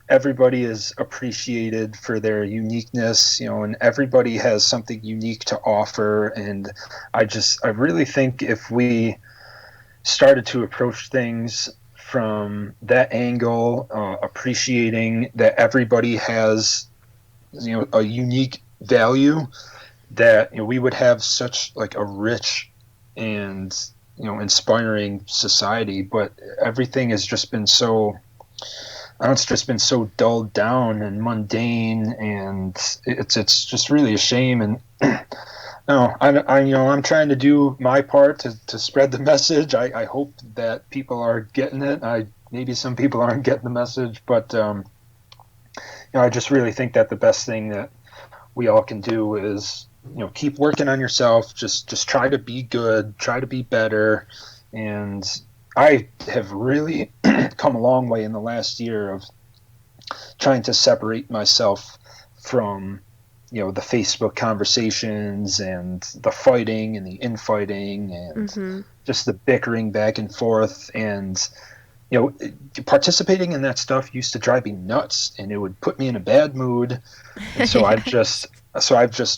everybody is appreciated for their uniqueness, you know, and everybody has something unique to offer. And I really think if we started to approach things from that angle, appreciating that everybody has, you know, a unique value, that, you know, we would have such like a rich and, you know, inspiring society. But everything has just been so, it's just been so dulled down and mundane, and it's just really a shame. And no, I'm trying to do my part to spread the message. I hope that people are getting it. Maybe some people aren't getting the message, but you know, I just really think that the best thing that we all can do is, you know, keep working on yourself. Just try to be good, try to be better. And I have really come a long way in the last year of trying to separate myself from, you know, the Facebook conversations and the fighting and the infighting and just the bickering back and forth. And, you know, participating in that stuff used to drive me nuts, and it would put me in a bad mood. And so I've just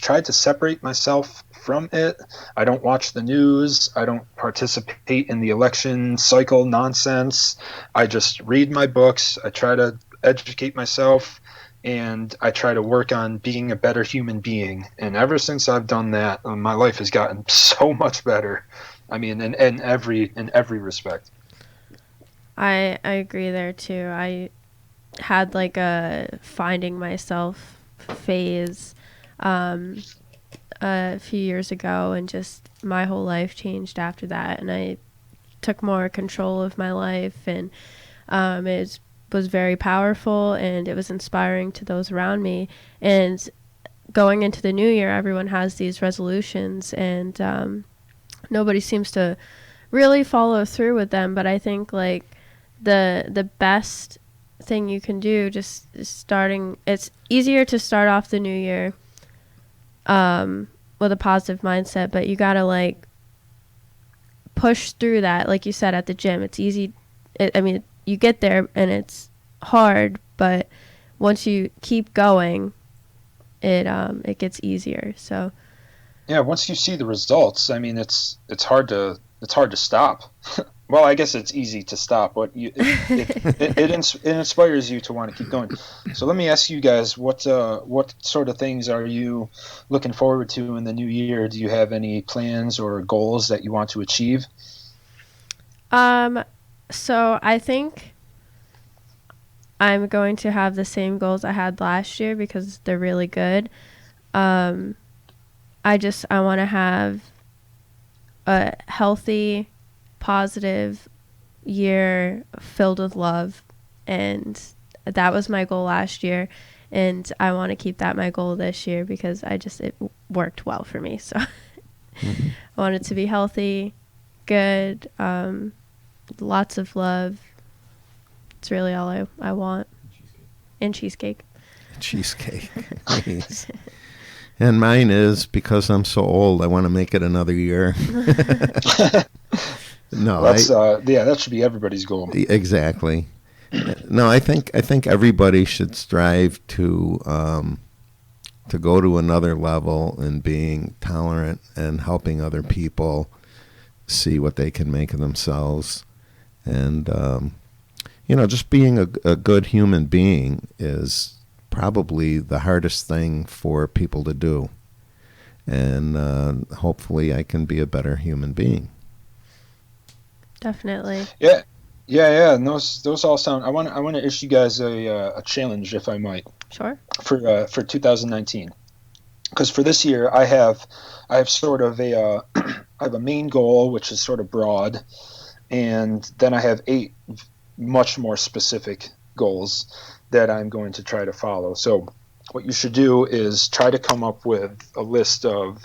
tried to separate myself from it. I don't watch the news. I don't participate in the election cycle nonsense. I just read my books. I try to educate myself, and I try to work on being a better human being. And ever since I've done that, my life has gotten so much better. I mean, in every respect. I agree there too. I had like a finding myself phase a few years ago, and just my whole life changed after that, and I took more control of my life, and it was very powerful, and it was inspiring to those around me. And going into the new year, everyone has these resolutions, and nobody seems to really follow through with them. But I think like the best thing you can do, just starting, it's easier to start off the new year with a positive mindset, but you gotta like push through that. Like you said, at the gym, it's easy. You get there and it's hard, but once you keep going, it gets easier. So yeah, once you see the results, I mean, it's hard to stop. Well, I guess it's easy to stop, but it inspires you to want to keep going. So let me ask you guys, what sort of things are you looking forward to in the new year? Do you have any plans or goals that you want to achieve? So I think I'm going to have the same goals I had last year because they're really good. I want to have a healthy, positive year filled with love, and that was my goal last year, and I want to keep that my goal this year because it worked well for me. So I want it to be healthy, good, lots of love. It's really all I want. And cheesecake. Cheesecake. Nice. And mine is, because I'm so old, I want to make it another year. No, that should be everybody's goal. Exactly. No, I think everybody should strive to go to another level in being tolerant and helping other people see what they can make of themselves. And just being a good human being is probably the hardest thing for people to do. And hopefully I can be a better human being. Definitely. Yeah. And those all sound. I want to issue you guys a challenge, if I might. Sure. For 2019, because for this year I have sort of I have a main goal which is sort of broad, and then I have 8 much more specific goals that I'm going to try to follow. So what you should do is try to come up with a list of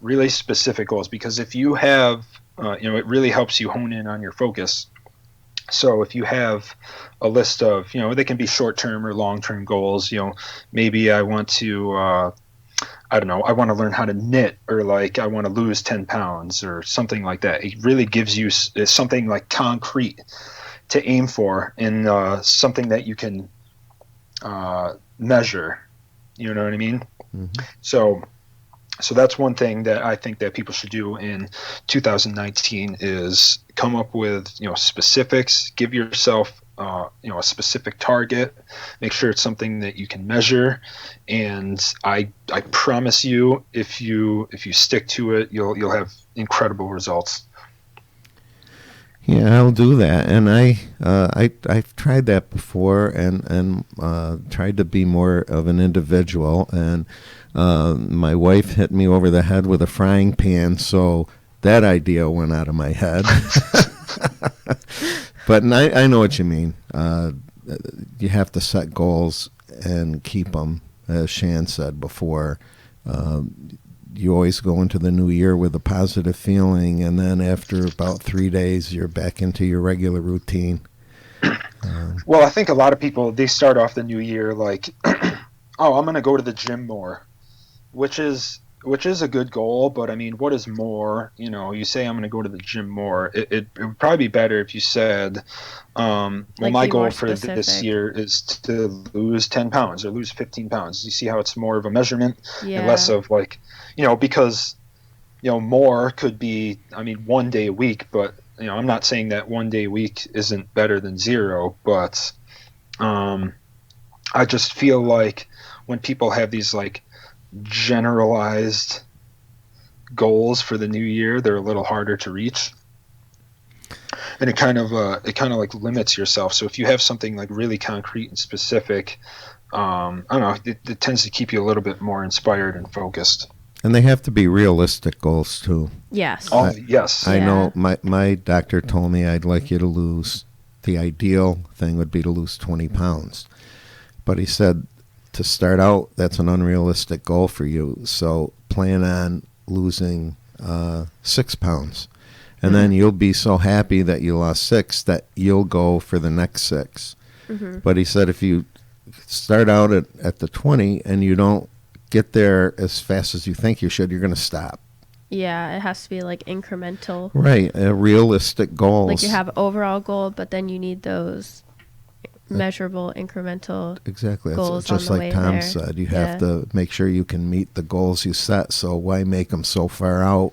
really specific goals, because if you have it really helps you hone in on your focus. So if you have a list of, they can be short-term or long-term goals, maybe I want to, I want to learn how to knit, or like I want to lose 10 pounds or something like that. It really gives you something like concrete to aim for, and something that you can measure. You know what I mean? Mm-hmm. So that's one thing that I think that people should do in 2019 is come up with, specifics, give yourself, a specific target, make sure it's something that you can measure. And I promise you, if you stick to it, you'll have incredible results. Yeah, I'll do that, and I've tried that before, and tried to be more of an individual. And my wife hit me over the head with a frying pan, so that idea went out of my head. But I know what you mean. You have to set goals and keep them, as Shan said before. You always go into the new year with a positive feeling, and then after about 3 days, you're back into your regular routine. Well, I think a lot of people, they start off the new year like, oh, I'm going to go to the gym more, which is a good goal. But I mean, what is more? You say I'm going to go to the gym more. It would probably be better if you said, well, my goal for this year is to lose 10 pounds or lose 15 pounds. You see how it's more of a measurement and less of like, because, more could be, one day a week, but, I'm not saying that one day a week isn't better than 0, but I just feel like when people have these like generalized goals for the new year, they're a little harder to reach. And it kind of like limits yourself. So if you have something like really concrete and specific, I don't know, it tends to keep you a little bit more inspired and focused. And they have to be realistic goals too. Yes. Oh, yes. I know my doctor told me I'd like you to lose, the ideal thing would be to lose 20 pounds. But he said to start out, that's an unrealistic goal for you. So plan on losing 6 pounds. And then you'll be so happy that you lost 6 that you'll go for the next 6. Mm-hmm. But he said if you start out at the 20 and you don't get there as fast as you think you should, you're going to stop. Yeah, it has to be like incremental. Right, realistic goals. Like you have overall goal, but then you need those measurable, incremental exactly. goals Just on the like way Tom there. said, you have to make sure you can meet the goals you set. So why make them so far out,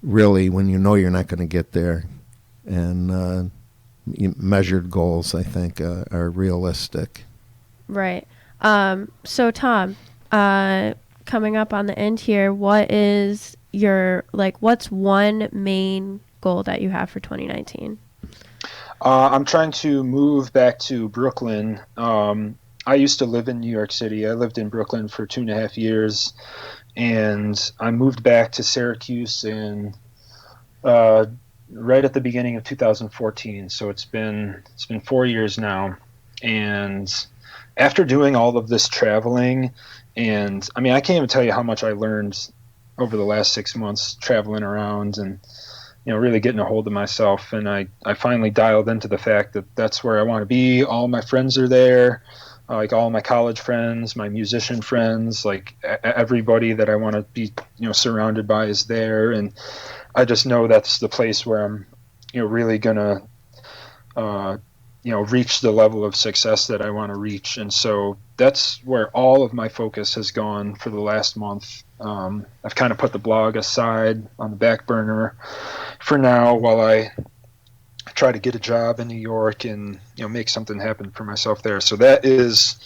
really, when you know you're not going to get there? And measured goals, I think, are realistic. Right. So Tom, coming up on the end here, what's one main goal that you have for 2019? I'm trying to move back to Brooklyn. I used to live in New York City. I lived in Brooklyn for 2.5 years, and I moved back to Syracuse in right at the beginning of 2014. So it's been 4 years now, and after doing all of this traveling, and I mean, I can't even tell you how much I learned over the last 6 months traveling around and really getting a hold of myself. And I finally dialed into the fact that that's where I want to be. All my friends are there, like all my college friends, my musician friends, like everybody that I want to be, surrounded by is there. And I just know that's the place where I'm, really gonna, reach the level of success that I want to reach. And so that's where all of my focus has gone for the last month. I've kind of put the blog aside on the back burner for now while I try to get a job in New York and make something happen for myself there. So that is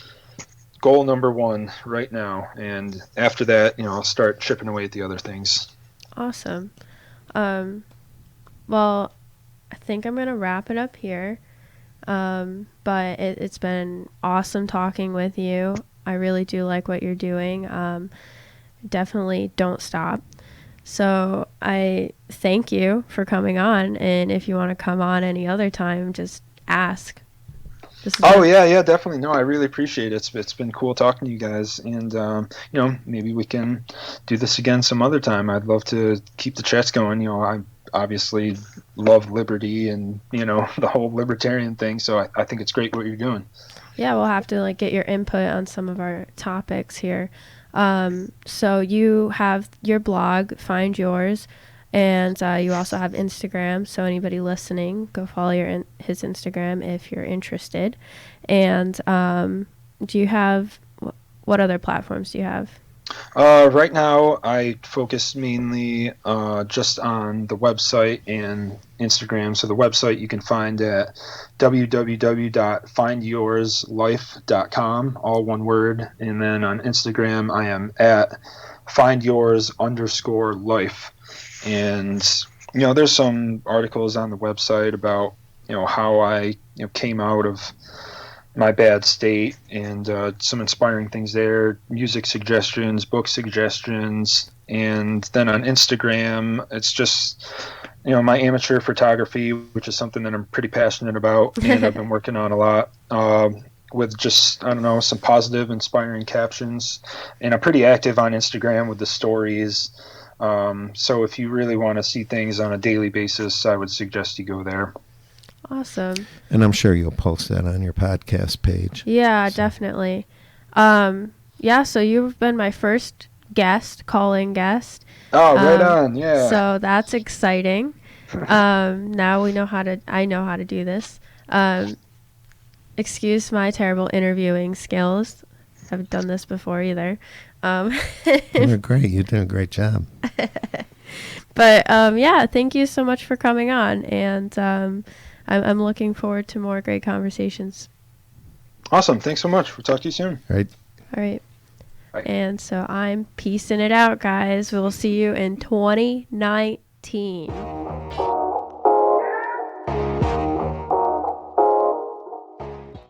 goal number one right now. And after that, I'll start chipping away at the other things. Awesome. Well, I think I'm going to wrap it up here. But it's been awesome talking with you. I really do like what you're doing. Definitely don't stop. So I thank you for coming on. And if you want to come on any other time, just ask. Yeah, definitely. No, I really appreciate it. It's been cool talking to you guys. And, maybe we can do this again some other time. I'd love to keep the chats going. I obviously love liberty and, the whole libertarian thing. So I think it's great what you're doing. Yeah, we'll have to get your input on some of our topics here. So you have your blog, Find Yours, and you also have Instagram. So anybody listening, go follow his Instagram if you're interested. And do you have, what other platforms do you have? Right now, I focus mainly just on the website and Instagram. So the website you can find at www.findyourslife.com, all one word. And then on Instagram, I am at findyours_life. And, there's some articles on the website about, how I came out of my bad state and some inspiring things there, music suggestions, book suggestions. And then on Instagram, it's just, my amateur photography, which is something that I'm pretty passionate about and I've been working on a lot with just, some positive, inspiring captions. And I'm pretty active on Instagram with the stories. So if you really want to see things on a daily basis, I would suggest you go there. Awesome. And I'm sure you'll post that on your podcast page. Yeah, definitely. So you've been my first calling guest. Oh, right on. Yeah. So that's exciting. Now I know how to do this. Excuse my terrible interviewing skills. I haven't done this before either. You're great. You did a great job. But thank you so much for coming on. And I'm looking forward to more great conversations. Awesome. Thanks so much. We'll talk to you soon. All right. Bye. And so I'm peacing it out, guys. We'll see you in 2019.